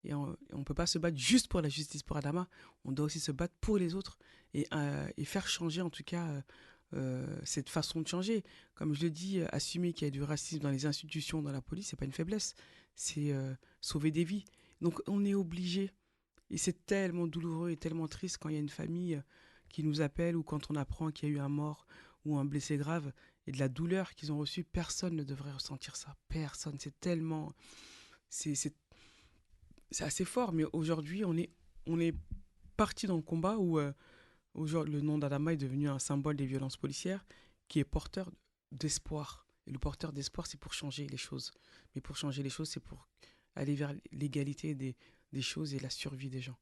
Et on ne peut pas se battre juste pour la justice pour Adama, on doit aussi se battre pour les autres et faire changer en tout cas cette façon de changer. Comme je le dis, assumer qu'il y a du racisme dans les institutions, dans la police, c'est pas une faiblesse, c'est sauver des vies. Donc on est obligé, et c'est tellement douloureux et tellement triste quand il y a une famille qui nous appelle ou quand on apprend qu'il y a eu un mort ou un blessé grave et de la douleur qu'ils ont reçue, personne ne devrait ressentir ça. Personne, c'est tellement... C'est c'est assez fort, mais aujourd'hui, on est parti dans le combat où aujourd'hui, le nom d'Adama est devenu un symbole des violences policières qui est porteur d'espoir. Et le porteur d'espoir, c'est pour changer les choses. Mais pour changer les choses, c'est pour aller vers l'égalité des choses et la survie des gens.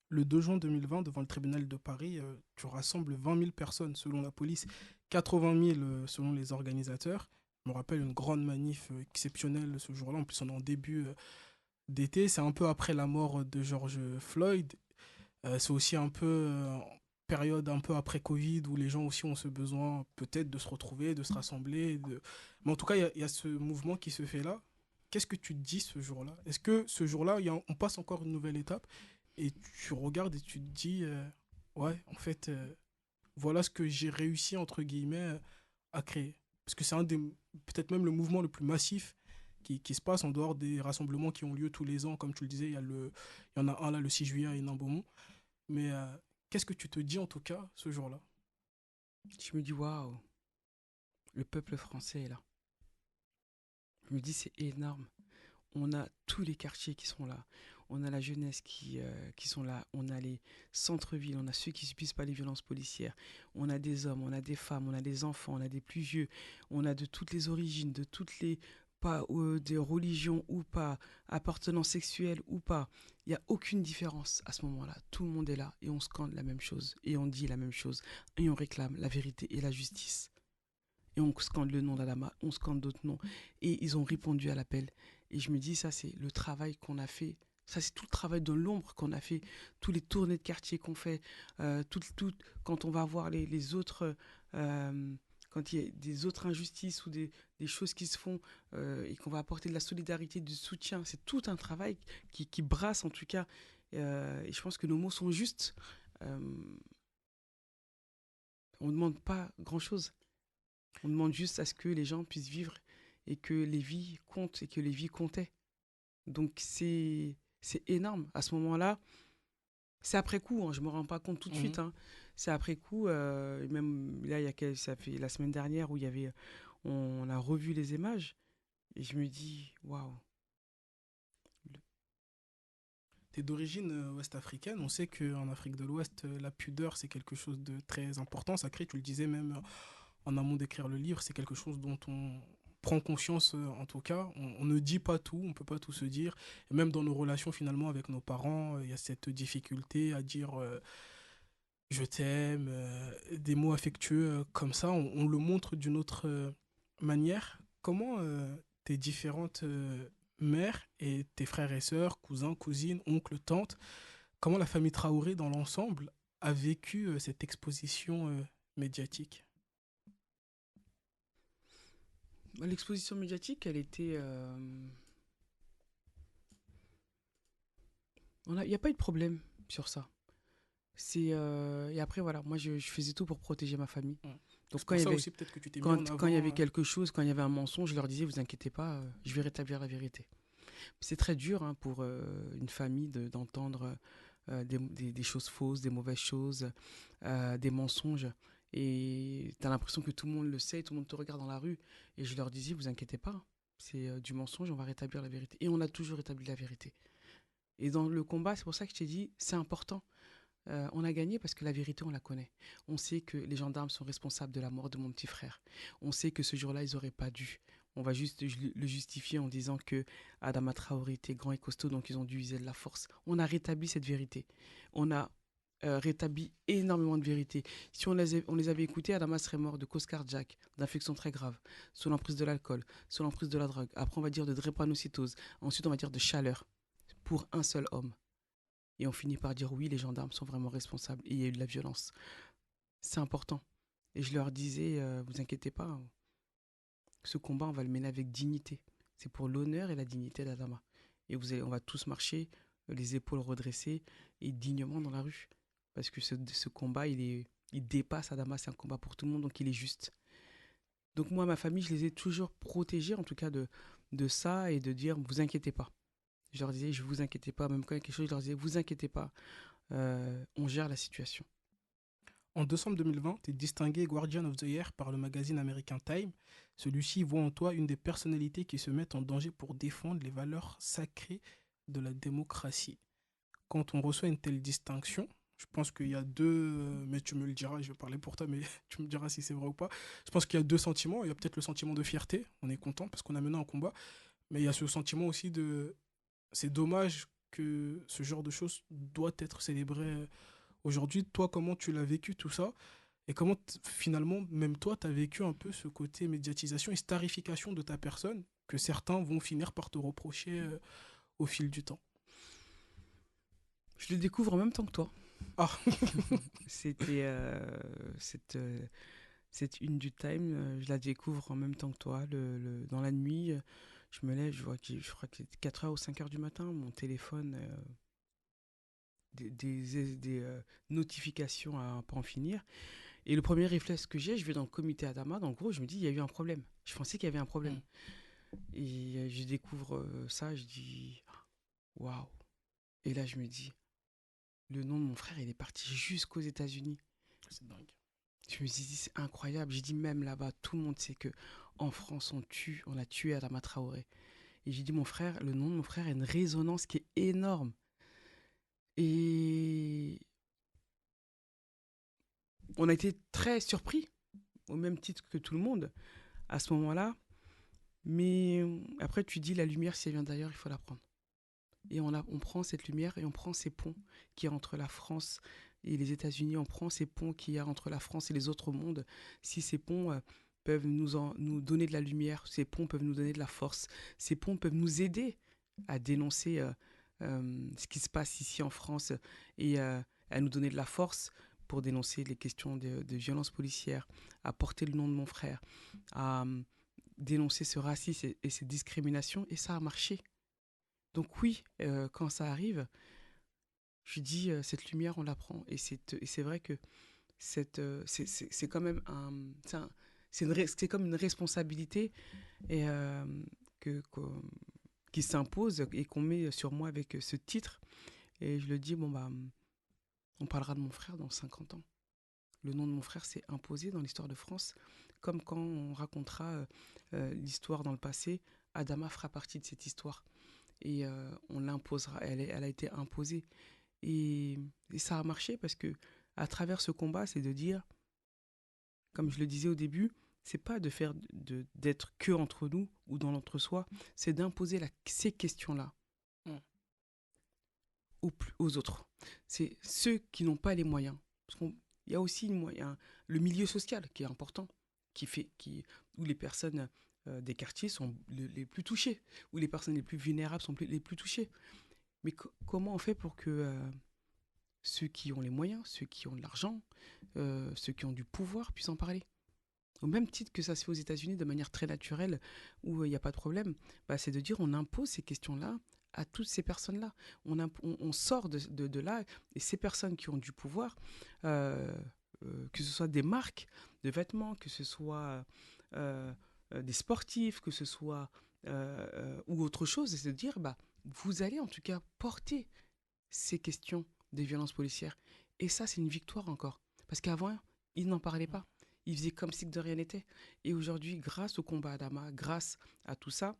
Le 2 juin 2020, devant le tribunal de Paris, tu rassembles 20 000 personnes selon la police, 80 000 selon les organisateurs. Je me rappelle une grande manif exceptionnelle ce jour-là. En plus, on est en début d'été. C'est un peu après la mort de George Floyd. C'est aussi un peu période un peu après Covid où les gens aussi ont ce besoin peut-être de se retrouver, de se rassembler. Mais en tout cas, il y a ce mouvement qui se fait là. Qu'est-ce que tu te dis ce jour-là? Est-ce que ce jour-là, on passe encore une nouvelle étape et tu regardes et tu te dis, ouais, en fait, voilà ce que j'ai réussi, entre guillemets, à créer. Parce que c'est un des, peut-être même le mouvement le plus massif qui se passe en dehors des rassemblements qui ont lieu tous les ans. Comme tu le disais, il y en a un là le 6 juillet à Hénin-Beaumont. Mais qu'est-ce que tu te dis en tout cas ce jour-là? Je me dis, waouh, le peuple français est là. Je me dis, c'est énorme. On a tous les quartiers qui sont là. On a la jeunesse qui sont là. On a les centres-villes. On a ceux qui ne subissent pas les violences policières. On a des hommes, on a des femmes, on a des enfants, on a des plus vieux. On a de toutes les origines, de toutes les... pas des religions ou pas, appartenance sexuelle ou pas. Il n'y a aucune différence à ce moment-là. Tout le monde est là et on scande la même chose. Et on dit la même chose. Et on réclame la vérité et la justice. Et on scande le nom d'Adama, on scande d'autres noms. Et ils ont répondu à l'appel. Et je me dis, ça, c'est le travail qu'on a fait. Ça, c'est tout le travail de l'ombre qu'on a fait, tous les tournées de quartier qu'on fait, quand on va voir les autres, quand il y a des autres injustices ou des choses qui se font et qu'on va apporter de la solidarité, du soutien. C'est tout un travail qui brasse en tout cas. Et je pense que nos mots sont justes. Euh, on ne demande pas grand-chose. On demande juste à ce que les gens puissent vivre et que les vies comptent et que les vies comptaient. Donc c'est énorme. À ce moment-là, c'est après coup, hein, je ne me rends pas compte tout de suite. Mhm. Hein. C'est après coup, même là, ça fait la semaine dernière où il y avait, on a revu les images et je me dis, waouh. T'es d'origine ouest-africaine. On sait qu'en Afrique de l'Ouest, la pudeur, c'est quelque chose de très important, sacré. Tu le disais même en amont d'écrire le livre, c'est quelque chose dont on prend conscience en tout cas. On ne dit pas tout, on ne peut pas tout se dire. Et même dans nos relations finalement avec nos parents, il y a cette difficulté à dire je t'aime, des mots affectueux comme ça. On le montre d'une autre manière. Comment tes différentes mères et tes frères et sœurs, cousins, cousines, oncles, tantes, comment la famille Traoré dans l'ensemble a vécu cette exposition médiatique? L'exposition médiatique, elle était... il n'y a pas eu de problème sur ça. Et après, voilà, moi, je faisais tout pour protéger ma famille. Mm. Donc, C'est pour ça aussi peut-être que tu t'es mis en quand il y avant. avait quelque chose, quand il y avait un mensonge, je leur disais, vous inquiétez pas, je vais rétablir la vérité. C'est très dur hein, pour une famille d'entendre des choses fausses, des mauvaises choses, des mensonges. Et tu as l'impression que tout le monde le sait, tout le monde te regarde dans la rue. Et je leur disais, vous inquiétez pas, c'est du mensonge, on va rétablir la vérité. Et on a toujours rétabli la vérité. Et dans le combat, c'est pour ça que je t'ai dit, c'est important. On a gagné parce que la vérité, on la connaît. On sait que les gendarmes sont responsables de la mort de mon petit frère. On sait que ce jour-là, ils n'auraient pas dû. On va juste le justifier en disant que Adama Traoré était grand et costaud, donc ils ont dû user de la force. On a rétabli cette vérité. On a rétablit énormément de vérité. Si on les avait écoutés, Adama serait mort de cause cardiaque, d'infection très grave, sous l'emprise de l'alcool, sous l'emprise de la drogue. Après, on va dire de drépanocytose. Ensuite, on va dire de chaleur pour un seul homme. Et on finit par dire oui, les gendarmes sont vraiment responsables. Et il y a eu de la violence. C'est important. Et je leur disais, vous inquiétez pas, hein, ce combat, on va le mener avec dignité. C'est pour l'honneur et la dignité d'Adama. Et on va tous marcher, les épaules redressées et dignement dans la rue. Parce que ce combat, il dépasse Adama, c'est un combat pour tout le monde, donc il est juste. Donc moi, ma famille, je les ai toujours protégés, en tout cas, de ça et de dire, vous inquiétez pas. Je leur disais, je vous inquiétez pas. Même quand il y a quelque chose, je leur disais, vous inquiétez pas. On gère la situation. En décembre 2020, tu es distingué Guardian of the Year par le magazine américain Time. Celui-ci voit en toi une des personnalités qui se mettent en danger pour défendre les valeurs sacrées de la démocratie. Quand on reçoit une telle distinction, je pense qu'il y a mais tu me le diras, je vais parler pour toi, mais tu me diras si c'est vrai ou pas. Je pense qu'il y a deux sentiments. Il y a peut-être le sentiment de fierté, on est content parce qu'on a mené un combat, mais il y a ce sentiment aussi de c'est dommage que ce genre de choses doit être célébré aujourd'hui. Toi, comment tu l'as vécu tout ça? Et comment finalement, même toi, tu as vécu un peu ce côté médiatisation et starification de ta personne que certains vont finir par te reprocher au fil du temps? Je le découvre en même temps que toi. Ah, C'était cette une du Time, je la découvre en même temps que toi. Dans la nuit, je me lève, je crois que c'est 4 heures ou 5 heures du matin, mon téléphone, des notifications à pas en finir. Et le premier réflexe que j'ai, je vais dans le comité Adama, dans le gros, je me dis, il y a eu un problème. Je pensais qu'il y avait un problème. mm, Et je découvre ça, je dis, waouh. Et là, je me dis, le nom de mon frère, il est parti jusqu'aux États-Unis. c'est dingue. Je me suis dit, c'est incroyable. J'ai dit, même là-bas, tout le monde sait que en France, on a tué Adama Traoré. Et j'ai dit, mon frère, le nom de mon frère a une résonance qui est énorme. Et on a été très surpris, au même titre que tout le monde, à ce moment-là. Mais après, tu dis, la lumière, si elle vient d'ailleurs, il faut la prendre. Et on prend cette lumière et on prend ces ponts qui y a entre la France et les États-Unis. On prend ces ponts qui y a entre la France et les autres mondes. Si ces ponts peuvent nous donner de la lumière, ces ponts peuvent nous donner de la force, ces ponts peuvent nous aider à dénoncer ce qui se passe ici en France et à nous donner de la force pour dénoncer les questions de violence policière, à porter le nom de mon frère, à dénoncer ce racisme et ces discriminations. Et ça a marché. Donc oui, quand ça arrive, je dis cette lumière, on la prend. Et c'est vrai que c'est quand même c'est comme une responsabilité et, qui s'impose et qu'on met sur moi avec ce titre. Et je le dis, bon, bah, on parlera de mon frère dans 50 ans. Le nom de mon frère s'est imposé dans l'histoire de France, comme quand on racontera l'histoire dans le passé, Adama fera partie de cette histoire. Et on l'imposera, elle a été imposée. Et ça a marché parce que à travers ce combat, c'est de dire, comme je le disais au début, c'est pas de faire d'être que entre nous ou dans l'entre-soi, c'est d'imposer ces questions-là mm. aux autres. C'est ceux qui n'ont pas les moyens. Parce qu'il y a aussi le milieu social qui est important, où les personnes des quartiers sont les plus touchées, où les personnes les plus vulnérables sont les plus touchées. Mais comment on fait pour que ceux qui ont les moyens, ceux qui ont de l'argent, ceux qui ont du pouvoir puissent en parler? Au même titre que ça se fait aux États-Unis de manière très naturelle, où il n'y a pas de problème, bah, c'est de dire on impose ces questions-là à toutes ces personnes-là. On sort de là, et ces personnes qui ont du pouvoir, euh, que ce soit des marques de vêtements, que ce soit des sportifs, que ce soit ou autre chose, c'est de dire bah, vous allez en tout cas porter ces questions des violences policières. Et ça, c'est une victoire encore. Parce qu'avant, ils n'en parlaient pas. Ils faisaient comme si de rien n'était. Et aujourd'hui, grâce au combat Adama, grâce à tout ça,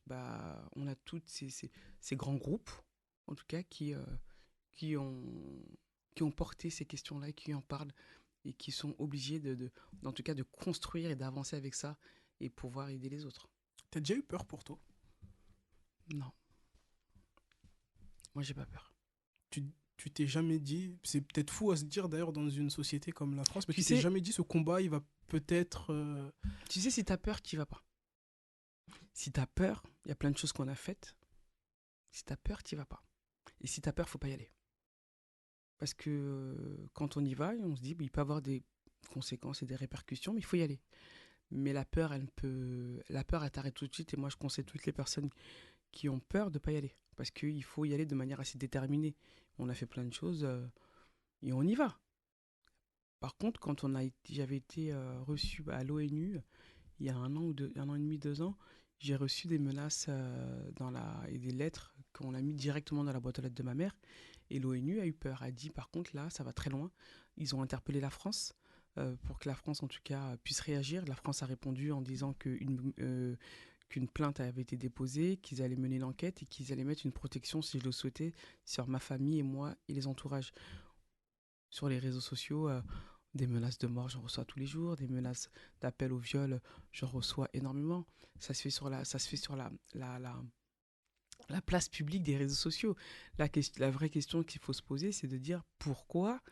bah, on a tous ces grands groupes, en tout cas, qui, ont, qui ont porté ces questions-là, qui en parlent et qui sont obligés en tout cas, de construire et d'avancer avec ça et pouvoir aider les autres. T'as déjà eu peur pour toi? Non, moi, j'ai pas peur. Tu tu t'es jamais dit, c'est peut-être fou à se dire d'ailleurs dans une société comme la France, mais Tu tu t'es sais, jamais dit ce combat, il va peut-être... tu sais, si t'as peur, t'y vas pas. Si t'as peur, il y a plein de choses qu'on a faites. Si t'as peur, t'y vas pas. Et si t'as peur, faut pas y aller. Parce que quand on y va, on se dit, bah, il peut y avoir des conséquences et des répercussions, mais il faut y aller. Mais la peur, elle t'arrête tout de suite. Et moi, je conseille toutes les personnes qui ont peur de ne pas y aller. Parce qu'il faut y aller de manière assez déterminée. On a fait plein de choses et on y va. Par contre, j'avais été reçu à l'ONU il y a un an et demi, 2 ans, j'ai reçu des menaces et des lettres qu'on a mis directement dans la boîte aux lettres de ma mère. Et l'ONU a eu peur, a dit par contre là, ça va très loin. Ils ont interpellé la France pour que la France en tout cas puisse réagir. La France a répondu en disant qu'une plainte avait été déposée, qu'ils allaient mener une enquête et qu'ils allaient mettre une protection, si je le souhaitais, sur ma famille et moi et les entourages. Sur les réseaux sociaux, des menaces de mort, j'en reçois tous les jours, des menaces d'appel au viol, j'en reçois énormément. Ça se fait sur la place publique des réseaux sociaux. La vraie question qu'il faut se poser, c'est de dire pourquoi,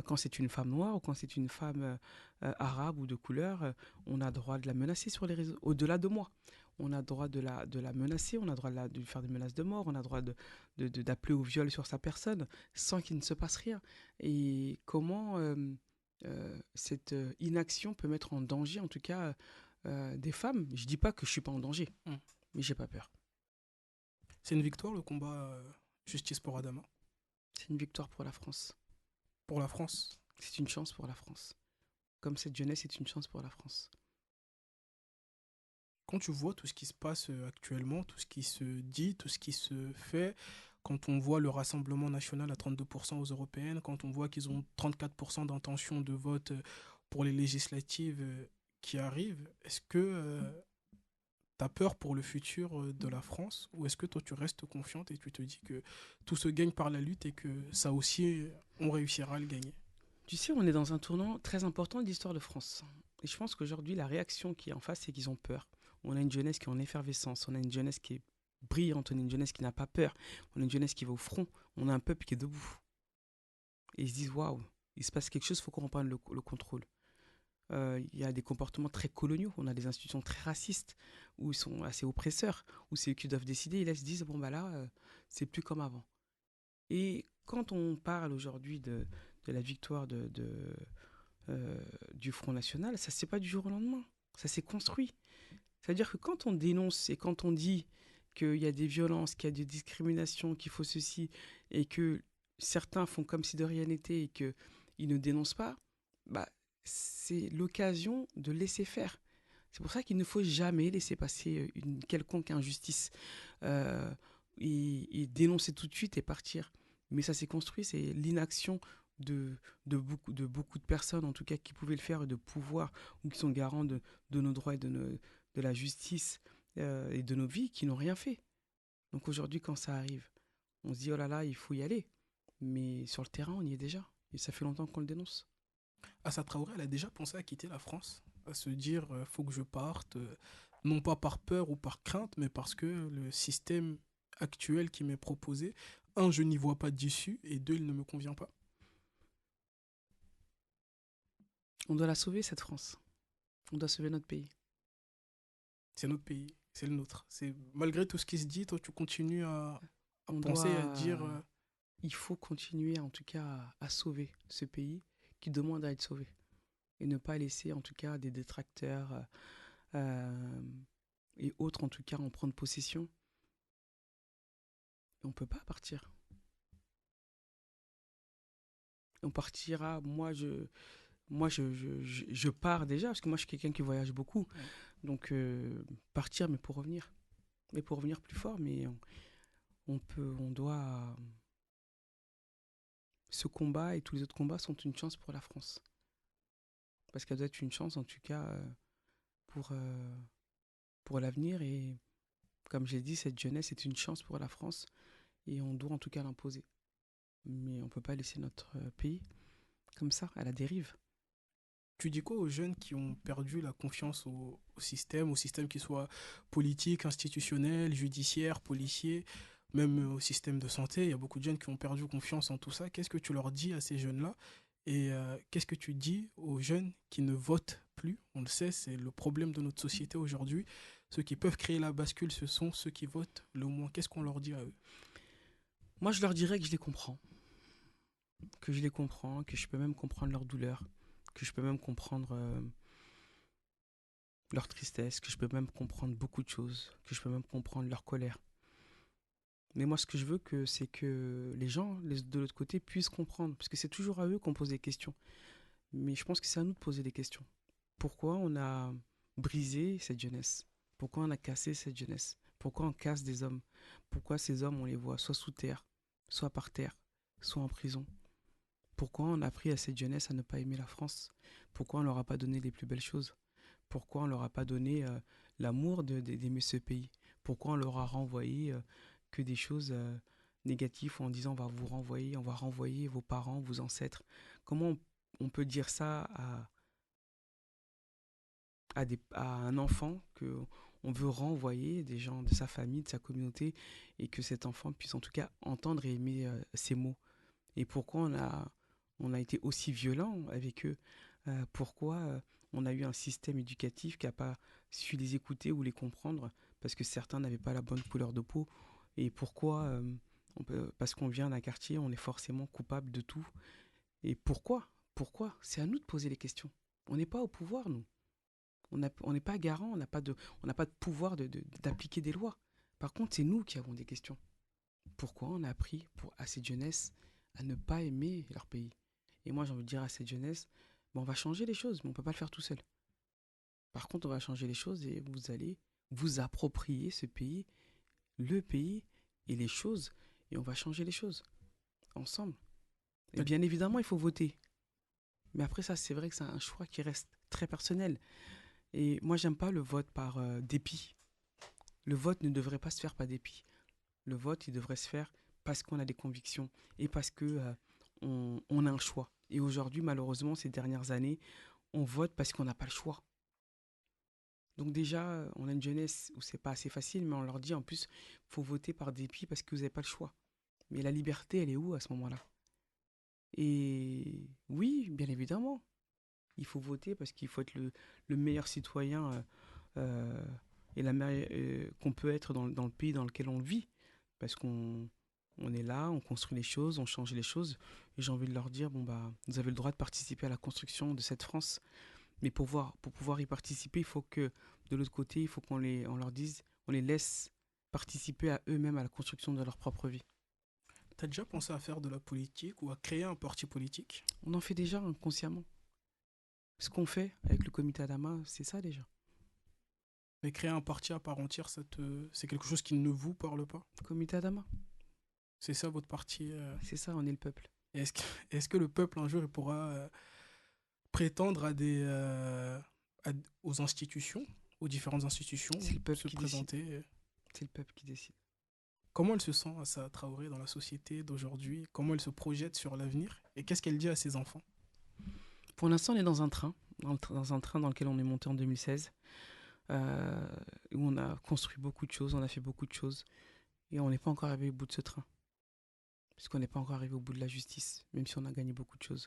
quand c'est une femme noire ou quand c'est une femme arabe ou de couleur, on a droit de la menacer sur les réseaux, au-delà de moi. On a droit de la menacer, on a droit de lui faire des menaces de mort, on a droit d'appeler au viol sur sa personne sans qu'il ne se passe rien. Et comment cette inaction peut mettre en danger, en tout cas, des femmes. Je dis pas que je suis pas en danger, Hmm. mais j'ai pas peur. C'est une victoire le combat justice pour Adama, C'est une victoire pour la France. pour la France. C'est une chance pour la France. Comme cette jeunesse est une chance pour la France. Quand tu vois tout ce qui se passe actuellement, tout ce qui se dit, tout ce qui se fait, quand on voit le Rassemblement national à 32% aux européennes, quand on voit qu'ils ont 34% d'intention de vote pour les législatives qui arrivent, est-ce que tu as peur pour le futur de la France ou est-ce que toi tu restes confiante et tu te dis que tout se gagne par la lutte et que ça aussi, on réussira à le gagner? Tu sais, on est dans un tournant très important de l'histoire de France. Et je pense qu'aujourd'hui, la réaction qui est en face, c'est qu'ils ont peur. On a une jeunesse qui est en effervescence, on a une jeunesse qui est brillante, on a une jeunesse qui n'a pas peur, on a une jeunesse qui va au front, on a un peuple qui est debout. Et ils se disent, waouh, il se passe quelque chose, il faut qu'on reprenne le contrôle. Il y a des comportements très coloniaux, on a des institutions très racistes, où ils sont assez oppresseurs, où c'est eux qui doivent décider, et là ils se disent, bon bah là, c'est plus comme avant. Et quand on parle aujourd'hui de la victoire du Front National, ça ne s'est pas du jour au lendemain, ça s'est construit. C'est-à-dire que quand on dénonce et quand on dit qu'il y a des violences, qu'il y a des discriminations, qu'il faut ceci, et que certains font comme si de rien n'était et qu'ils ne dénoncent pas, bah, c'est l'occasion de laisser faire. C'est pour ça qu'il ne faut jamais laisser passer une quelconque injustice euh, et dénoncer tout de suite et partir. Mais ça s'est construit, c'est l'inaction de, de beaucoup de personnes, en tout cas, qui pouvaient le faire et de pouvoir, ou qui sont garants de nos droits et de la justice et de nos vies, qui n'ont rien fait. Donc aujourd'hui, quand ça arrive, on se dit, oh là là, il faut y aller. Mais sur le terrain, on y est déjà. Et ça fait longtemps qu'on le dénonce. Assa Traoré, elle a déjà pensé à quitter la France, à se dire faut que je parte, non pas par peur ou par crainte, mais parce que le système actuel qui m'est proposé, un, je n'y vois pas d'issue, et deux, il ne me convient pas. On doit la sauver, cette France. On doit sauver notre pays. C'est notre pays, c'est le nôtre. C'est malgré tout ce qui se dit, toi tu continues à On penser, à dire doit... Il faut continuer, en tout cas, à sauver ce pays qui demande à être sauvé. Et ne pas laisser, en tout cas, des détracteurs euh, et autres, en tout cas, en prendre possession. Et on ne peut pas partir. On partira, je pars déjà, parce que moi, je suis quelqu'un qui voyage beaucoup. Donc, partir, mais pour revenir. Mais pour revenir plus fort, mais on doit... Ce combat et tous les autres combats sont une chance pour la France. Parce qu'elle doit être une chance, en tout cas, pour, euh, pour l'avenir. Et comme j'ai dit, cette jeunesse est une chance pour la France. Et on doit en tout cas l'imposer. Mais on ne peut pas laisser notre pays comme ça, à la dérive. tu dis quoi aux jeunes qui ont perdu la confiance au système qu'il soit politique, institutionnel, judiciaire, policier? même au système de santé. Il y a beaucoup de jeunes qui ont perdu confiance en tout ça. Qu'est-ce que tu leur dis à ces jeunes-là? Et qu'est-ce que tu dis aux jeunes qui ne votent plus? On le sait, c'est le problème de notre société aujourd'hui. Ceux qui peuvent créer la bascule, ce sont ceux qui votent le moins. Qu'est-ce qu'on leur dit à eux? Moi, je leur dirais que je les comprends, que je les comprends, que je peux même comprendre leur douleur, que je peux même comprendre leur tristesse, que je peux même comprendre beaucoup de choses, que je peux même comprendre leur colère. Mais moi, ce que je veux, c'est que les gens de l'autre côté puissent comprendre, parce que c'est toujours à eux qu'on pose des questions. Mais je pense que c'est à nous de poser des questions. Pourquoi on a brisé cette jeunesse? Pourquoi on a cassé cette jeunesse? Pourquoi on casse des hommes? Pourquoi ces hommes, on les voit soit sous terre, soit par terre, soit en prison? Pourquoi on a appris à cette jeunesse à ne pas aimer la France? Pourquoi on leur a pas donné les plus belles choses? Pourquoi on leur a pas donné l'amour d'aimer ce pays? Pourquoi on leur a renvoyé que des choses négatives en disant on va renvoyer vos parents, vos ancêtres? Comment on peut dire ça à un enfant que on veut renvoyer des gens de sa famille, de sa communauté, et que cet enfant puisse en tout cas entendre et aimer ces mots? Et pourquoi on a été aussi violent avec eux? Pourquoi on a eu un système éducatif qui n'a pas su les écouter ou les comprendre parce que certains n'avaient pas la bonne couleur de peau? Et pourquoi parce qu'on vient d'un quartier, on est forcément coupable de tout? Et pourquoi? C'est à nous de poser les questions. On n'est pas au pouvoir, nous. On n'est pas garant, on n'a pas de pouvoir d'appliquer des lois. Par contre, c'est nous qui avons des questions. Pourquoi on a appris à cette jeunesse à ne pas aimer leur pays? Et moi, j'ai envie de dire à cette jeunesse, on va changer les choses, mais on ne peut pas le faire tout seul. Par contre, on va changer les choses et vous allez vous approprier ce pays, le pays et les choses, et on va changer les choses ensemble. Et bien évidemment, il faut voter. Mais après ça, c'est vrai que c'est un choix qui reste très personnel. Et moi, j'aime pas le vote par dépit. Le vote ne devrait pas se faire par dépit. Le vote, il devrait se faire parce qu'on a des convictions et parce que on a un choix. Et aujourd'hui, malheureusement, ces dernières années, on vote parce qu'on n'a pas le choix. Donc déjà, on a une jeunesse où c'est pas assez facile, mais on leur dit en plus, faut voter par dépit parce que vous n'avez pas le choix. Mais la liberté, elle est où à ce moment-là? Et oui, bien évidemment, il faut voter parce qu'il faut être le meilleur citoyen et qu'on peut être dans le pays dans lequel on vit. Parce qu'on est là, on construit les choses, on change les choses. Et j'ai envie de leur dire, bon bah, vous avez le droit de participer à la construction de cette France. Mais pour pouvoir y participer, il faut que de l'autre côté, il faut on leur dise, on les laisse participer à eux-mêmes à la construction de leur propre vie. T'as déjà pensé à faire de la politique ou à créer un parti politique? On en fait déjà inconsciemment. Ce qu'on fait avec le comité Adama, c'est ça déjà. Mais créer un parti à part entière, c'est quelque chose qui ne vous parle pas? Comité Adama, C'est ça votre parti? c'est ça, on est le peuple. Est-ce que, est-ce que le peuple un jour il pourra prétendre à- aux institutions, aux différentes institutions, C'est le peuple se qui décide. présenter? C'est le peuple qui décide. Comment elle se sent, Assa Traoré, dans la société d'aujourd'hui? Comment elle se projette sur l'avenir? Et qu'est-ce qu'elle dit à ses enfants? Pour l'instant, on est dans un train, dans un train dans lequel on est monté en 2016, euh, où on a construit beaucoup de choses, on a fait beaucoup de choses, et on n'est pas encore arrivé au bout de ce train, puisqu'on n'est pas encore arrivé au bout de la justice, même si on a gagné beaucoup de choses.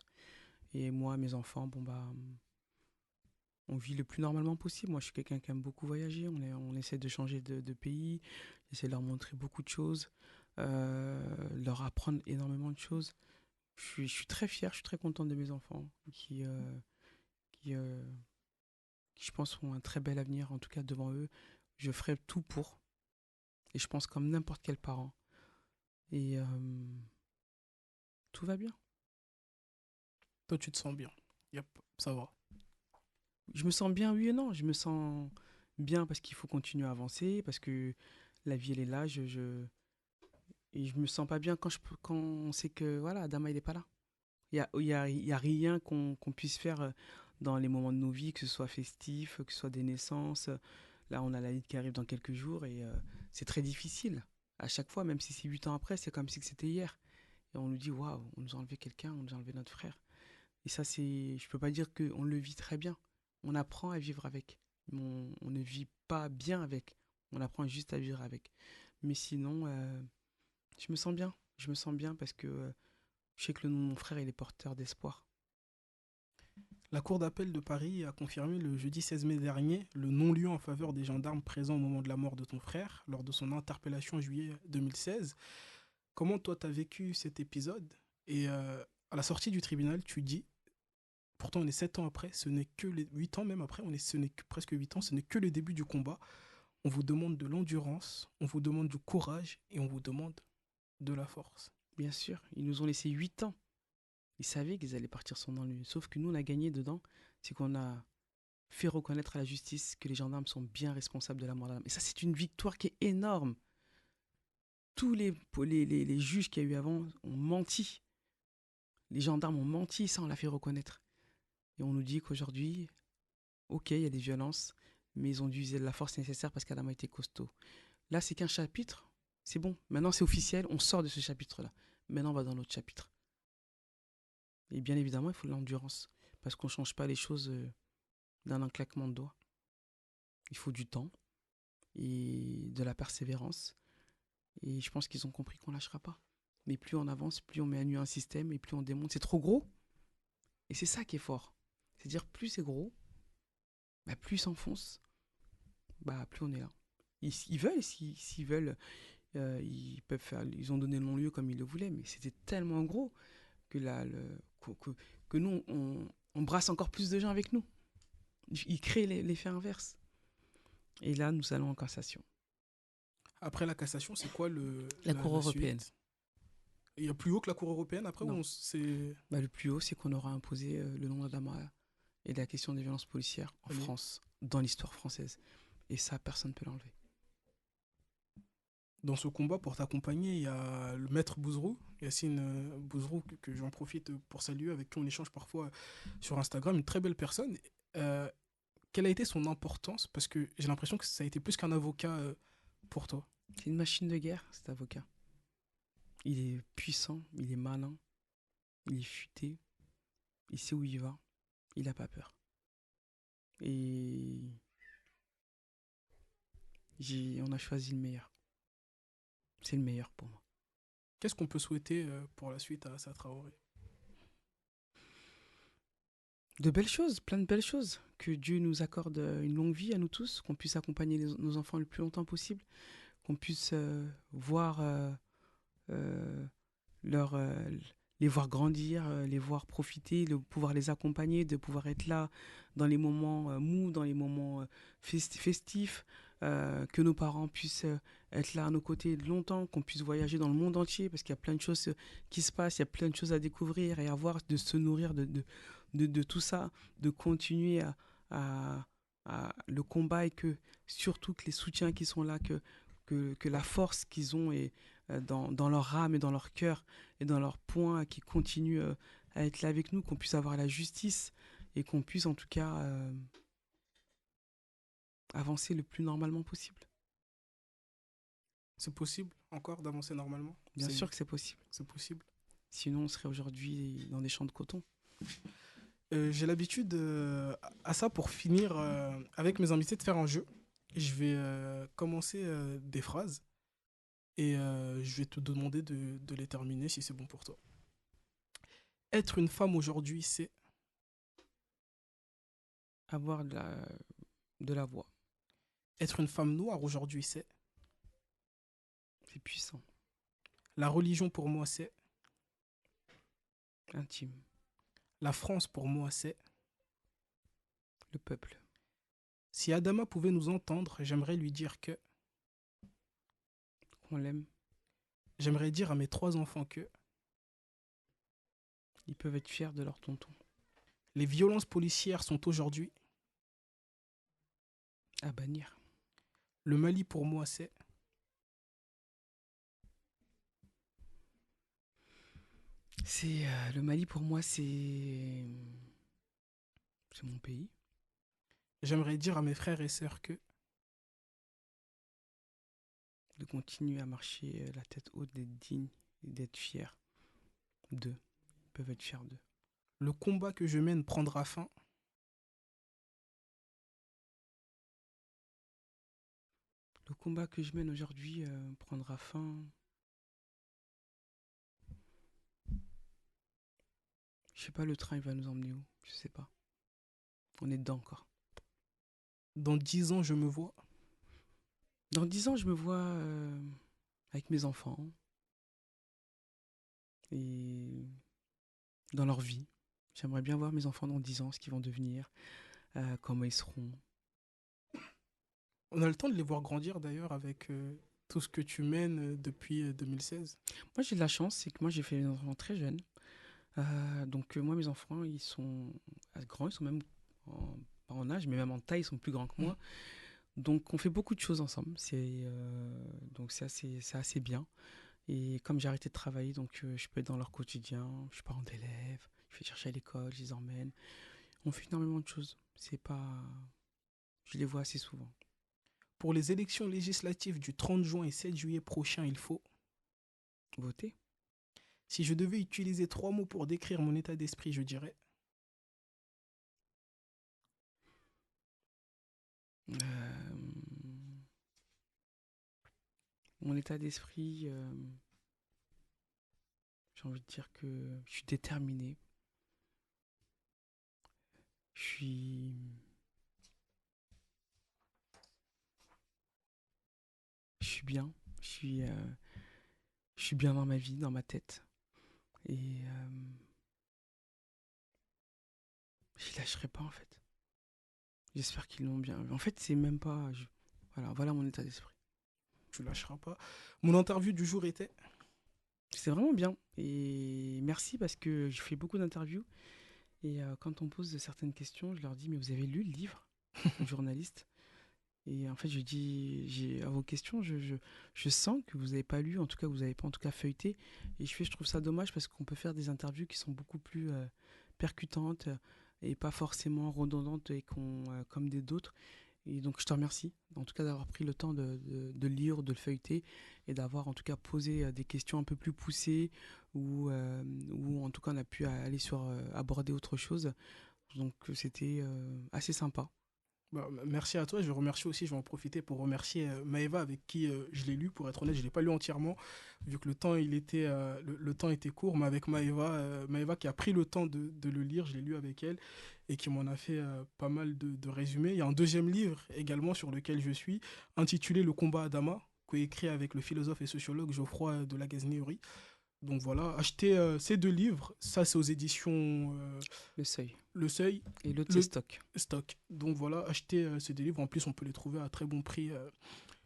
Et moi, mes enfants, bon bah, on vit le plus normalement possible. Moi, je suis quelqu'un qui aime beaucoup voyager. On essaie de changer de pays, essaie de leur montrer beaucoup de choses, leur apprendre énormément de choses. Je suis très fier, je suis très content de mes enfants qui, euh, qui, je pense, ont un très bel avenir, en tout cas devant eux. Je ferai tout pour, et je pense comme n'importe quel parent. Et tout va bien. Toi, tu te sens bien. Yep, ça va. Je me sens bien, oui et non. Je me sens bien parce qu'il faut continuer à avancer, parce que la vie, elle est là. Et je me sens pas bien quand on sait que voilà, Adama, il est pas là. Il y a rien qu'on puisse faire dans les moments de nos vies, que ce soit festif, que ce soit des naissances. Là, on a la Eid qui arrive dans quelques jours et c'est très difficile. À chaque fois, même si c'est 8 ans après, c'est comme si c'était hier. Et on nous dit, waouh, on nous a enlevé quelqu'un, on nous a enlevé notre frère. Et ça, je peux pas dire qu'on le vit très bien. On apprend à vivre avec. On ne vit pas bien avec. On apprend juste à vivre avec. Mais sinon, Je me sens bien. Je me sens bien parce que je sais que le nom de mon frère, il est porteur d'espoir. La Cour d'appel de Paris a confirmé le jeudi 16 mai dernier le non-lieu en faveur des gendarmes présents au moment de la mort de ton frère lors de son interpellation en juillet 2016. Comment toi t'as vécu cet épisode? Et à la sortie du tribunal, tu dis, pourtant on est 7 ans après, ce n'est que les 8 ans même après, ce n'est que presque 8 ans, ce n'est que le début du combat. On vous demande de l'endurance, on vous demande du courage et on vous demande de la force. Bien sûr, ils nous ont laissé 8 ans. Ils savaient qu'ils allaient partir sans non-lieu. Sauf que nous, on a gagné dedans. C'est qu'on a fait reconnaître à la justice que les gendarmes sont bien responsables de la mort d'Adama. Et ça, c'est une victoire qui est énorme. Tous les juges qu'il y a eu avant ont menti. Les gendarmes ont menti, ça, on l'a fait reconnaître. Et on nous dit qu'aujourd'hui, ok, il y a des violences, mais ils ont dû user de la force nécessaire parce qu'Adama était costaud. Là, c'est qu'un chapitre. C'est bon. Maintenant, c'est officiel. On sort de ce chapitre-là. Maintenant, on va dans l'autre chapitre. Et bien évidemment, il faut de l'endurance. Parce qu'on ne change pas les choses d'un claquement de doigts. Il faut du temps et de la persévérance. Et je pense qu'ils ont compris qu'on ne lâchera pas. Mais plus on avance, plus on met à nu un système et plus on démonte. C'est trop gros. Et c'est ça qui est fort. C'est-à-dire, plus c'est gros, bah, plus ils s'enfoncent, bah, plus on est là. Ils veulent, s'ils veulent, ils peuvent faire. Ils ont donné le non-lieu comme ils le voulaient, mais c'était tellement gros que, que nous, on brasse encore plus de gens avec nous. Ils créent l'effet inverse. Et là, nous allons en cassation. Après la cassation, c'est quoi La Cour la européenne. suite? Il y a plus haut que la Cour européenne après Non. ou c'est... Bah, le plus haut, c'est qu'on aura imposé le nom d'Adama et la question des violences policières en Allez. France, dans l'histoire française. Et ça, personne ne peut l'enlever. Dans ce combat, pour t'accompagner, il y a le maître Bouzrou, Yacine Bouzrou, que j'en profite pour saluer, avec qui on échange parfois sur Instagram, une très belle personne. Euh, Quelle a été son importance? Parce que j'ai l'impression que ça a été plus qu'un avocat pour toi. C'est une machine de guerre, cet avocat. Il est puissant, il est malin, il est futé, il sait où il va, il n'a pas peur. Et on a choisi le meilleur. C'est le meilleur pour moi. Qu'est-ce qu'on peut souhaiter pour la suite à Assa Traoré? De belles choses, plein de belles choses. Que Dieu nous accorde une longue vie à nous tous, qu'on puisse accompagner nos enfants le plus longtemps possible, qu'on puisse voir euh, leur, les voir grandir, les voir profiter, de pouvoir les accompagner, de pouvoir être là dans les moments mous, dans les moments festifs, que nos parents puissent être là à nos côtés longtemps, qu'on puisse voyager dans le monde entier, parce qu'il y a plein de choses qui se passent, il y a plein de choses à découvrir et à voir, de se nourrir de tout ça, de continuer à, le combat et que surtout que les soutiens qui sont là, que la force qu'ils ont et, dans leur âme et dans leur cœur et dans leur poing qui continuent à être là avec nous, qu'on puisse avoir la justice et qu'on puisse en tout cas avancer le plus normalement possible. C'est possible encore d'avancer normalement? Bien sûr que c'est possible. C'est possible. Sinon, on serait aujourd'hui dans des champs de coton. J'ai l'habitude, à ça, pour finir avec mes invités, de faire un jeu. Je vais commencer des phrases et je vais te demander de les terminer si c'est bon pour toi. Être une femme aujourd'hui, c'est... Avoir de la voix, Être une femme noire aujourd'hui, c'est... c'est puissant, La religion pour moi, c'est... intime, La France pour moi, c'est... le peuple, Si Adama pouvait nous entendre, j'aimerais lui dire que... qu'on l'aime, J'aimerais dire à mes 3 enfants que... ils peuvent être fiers de leur tonton. Les violences policières sont aujourd'hui... À bannir. Le Mali pour moi, c'est... C'est le Mali pour moi, c'est mon pays. J'aimerais dire à mes frères et sœurs que... De continuer à marcher la tête haute, d'être digne et d'être fier d'eux. Ils peuvent être fiers d'eux. Le combat que je mène prendra fin... Le combat que je mène aujourd'hui prendra fin Je sais pas, le train, il va nous emmener où? Je sais pas. On est dedans encore. Dans 10 ans, je me vois. Dans 10 ans, je me vois avec mes enfants et dans leur vie. J'aimerais bien voir mes enfants dans 10 ans, ce qu'ils vont devenir, comment ils seront. On a le temps de les voir grandir d'ailleurs avec tout ce que tu mènes depuis 2016. Moi, j'ai de la chance, c'est que moi, j'ai fait mes enfants très jeunes. Donc, moi, mes enfants, ils sont grands, ils sont même pas en âge, mais même en taille, ils sont plus grands que Mm. moi. Donc, on fait beaucoup de choses ensemble. Donc, c'est assez bien. Et comme j'ai arrêté de travailler, donc je peux être dans leur quotidien. Je suis parent d'élèves, je vais chercher à l'école, je les emmène. On fait énormément de choses. C'est pas, je les vois assez souvent. Pour les élections législatives du 30 juin et 7 juillet prochain, il faut. Voter. Si je devais utiliser 3 mots pour décrire mon état d'esprit, je dirais. Euh, Mon état d'esprit, j'ai envie de dire que je suis déterminé. Je suis, je suis bien. Je suis bien dans ma vie, dans ma tête. Et je lâcherai pas en fait. J'espère qu'ils l'ont bien. En fait, c'est même pas. Voilà mon état d'esprit. Tu lâcheras pas. Mon interview du jour était. C'est vraiment bien. Et merci parce que je fais beaucoup d'interviews. Et quand on pose certaines questions, je leur dis, mais vous avez lu le livre, le journaliste? Et en fait, je dis, à vos questions, je sens que vous n'avez pas lu, en tout cas, vous n'avez pas en tout cas feuilleté. Et je trouve ça dommage parce qu'on peut faire des interviews qui sont beaucoup plus percutantes et pas forcément redondantes et comme des d'autres. Et donc, je te remercie, en tout cas, d'avoir pris le temps de lire, de le feuilleter et d'avoir, en tout cas, posé des questions un peu plus poussées ou en tout cas, on a pu aller aborder autre chose. Donc, c'était assez sympa. Bah, merci à toi. Je vais remercier aussi, je vais en profiter pour remercier Maëva avec qui je l'ai lu. Pour être honnête, je ne l'ai pas lu entièrement, vu que le temps était court. Mais avec Maëva qui a pris le temps de le lire, je l'ai lu avec elle et qui m'en a fait pas mal de résumés. Il y a un deuxième livre également sur lequel je suis, intitulé Le combat à Dama, coécrit avec le philosophe et sociologue Geoffroy de Lagaznerie. Donc voilà, achetez ces 2 livres. Ça, c'est aux éditions Le seuil. Le Seuil. Et l'autre, c'est Le stock. stock. Donc voilà, achetez ces 2 livres. En plus, on peut les trouver à très bon prix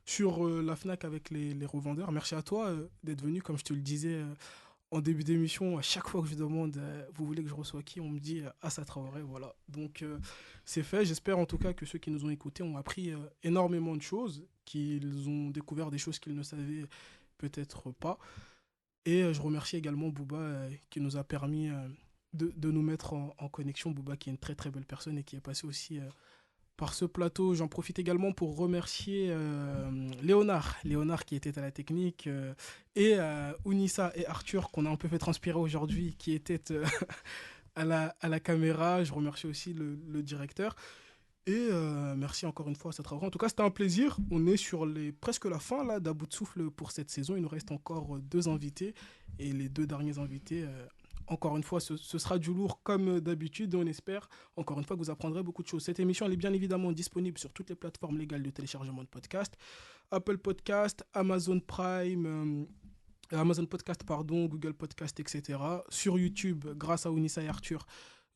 sur la Fnac avec les revendeurs. Merci à toi d'être venu. Comme je te le disais en début d'émission, à chaque fois que je demande vous voulez que je reçois qui, on me dit Assa Traoré. Voilà. Donc c'est fait. J'espère en tout cas que ceux qui nous ont écoutés ont appris énormément de choses, qu'ils ont découvert des choses qu'ils ne savaient peut-être pas. Et je remercie également Booba qui nous a permis de nous mettre en connexion. Booba qui est une très très belle personne et qui est passé aussi par ce plateau. J'en profite également pour remercier Léonard qui était à la technique, et Unissa et Arthur qu'on a un peu fait transpirer aujourd'hui qui étaient à la caméra. Je remercie aussi le directeur. Et merci encore une fois à cette travail. En tout cas, c'était un plaisir. On est sur presque la fin là, d'À bout de souffle pour cette saison. Il nous reste encore 2 invités. Et les 2 derniers invités, encore une fois, ce sera du lourd comme d'habitude. Et on espère, encore une fois, que vous apprendrez beaucoup de choses. Cette émission, elle est bien évidemment disponible sur toutes les plateformes légales de téléchargement de podcast. Apple Podcast, Amazon Prime, Amazon Podcast, pardon, Google Podcast, etc. Sur YouTube, grâce à Ounissa et Arthur,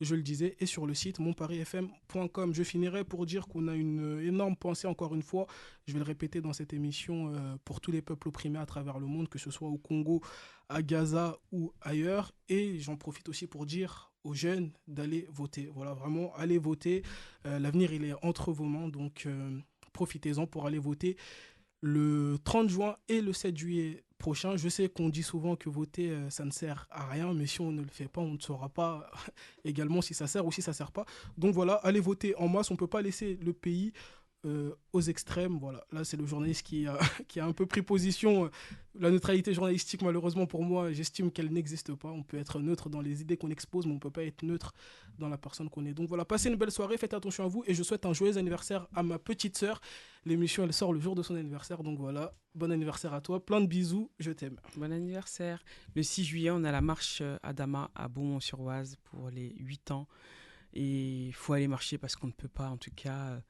je le disais, et sur le site monparisfm.com. Je finirai pour dire qu'on a une énorme pensée, encore une fois, je vais le répéter dans cette émission, pour tous les peuples opprimés à travers le monde, que ce soit au Congo, à Gaza ou ailleurs. Et j'en profite aussi pour dire aux jeunes d'aller voter. Voilà, vraiment, allez voter. L'avenir, il est entre vos mains, donc profitez-en pour aller voter le 30 juin et le 7 juillet prochain. Je sais qu'on dit souvent que voter, ça ne sert à rien, mais si on ne le fait pas, on ne saura pas également si ça sert ou si ça ne sert pas. Donc voilà, allez voter en masse. On ne peut pas laisser le pays aux extrêmes. Voilà, là c'est le journaliste qui a un peu pris position. La neutralité journalistique, malheureusement pour moi, j'estime qu'elle n'existe pas. On peut être neutre dans les idées qu'on expose, mais on ne peut pas être neutre dans la personne qu'on est. Donc voilà, passez une belle soirée, faites attention à vous et je souhaite un joyeux anniversaire à ma petite sœur. L'émission, elle sort le jour de son anniversaire, donc voilà, bon anniversaire à toi, plein de bisous, je t'aime. Bon anniversaire. Le 6 juillet, on a la marche à Dama, à Beaumont-sur-Oise, pour les 8 ans. Et il faut aller marcher parce qu'on ne peut pas, en tout cas,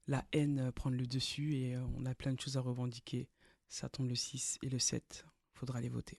la haine prendre le dessus. Et on a plein de choses à revendiquer. Ça tombe le 6 et le 7. Il faudra aller voter.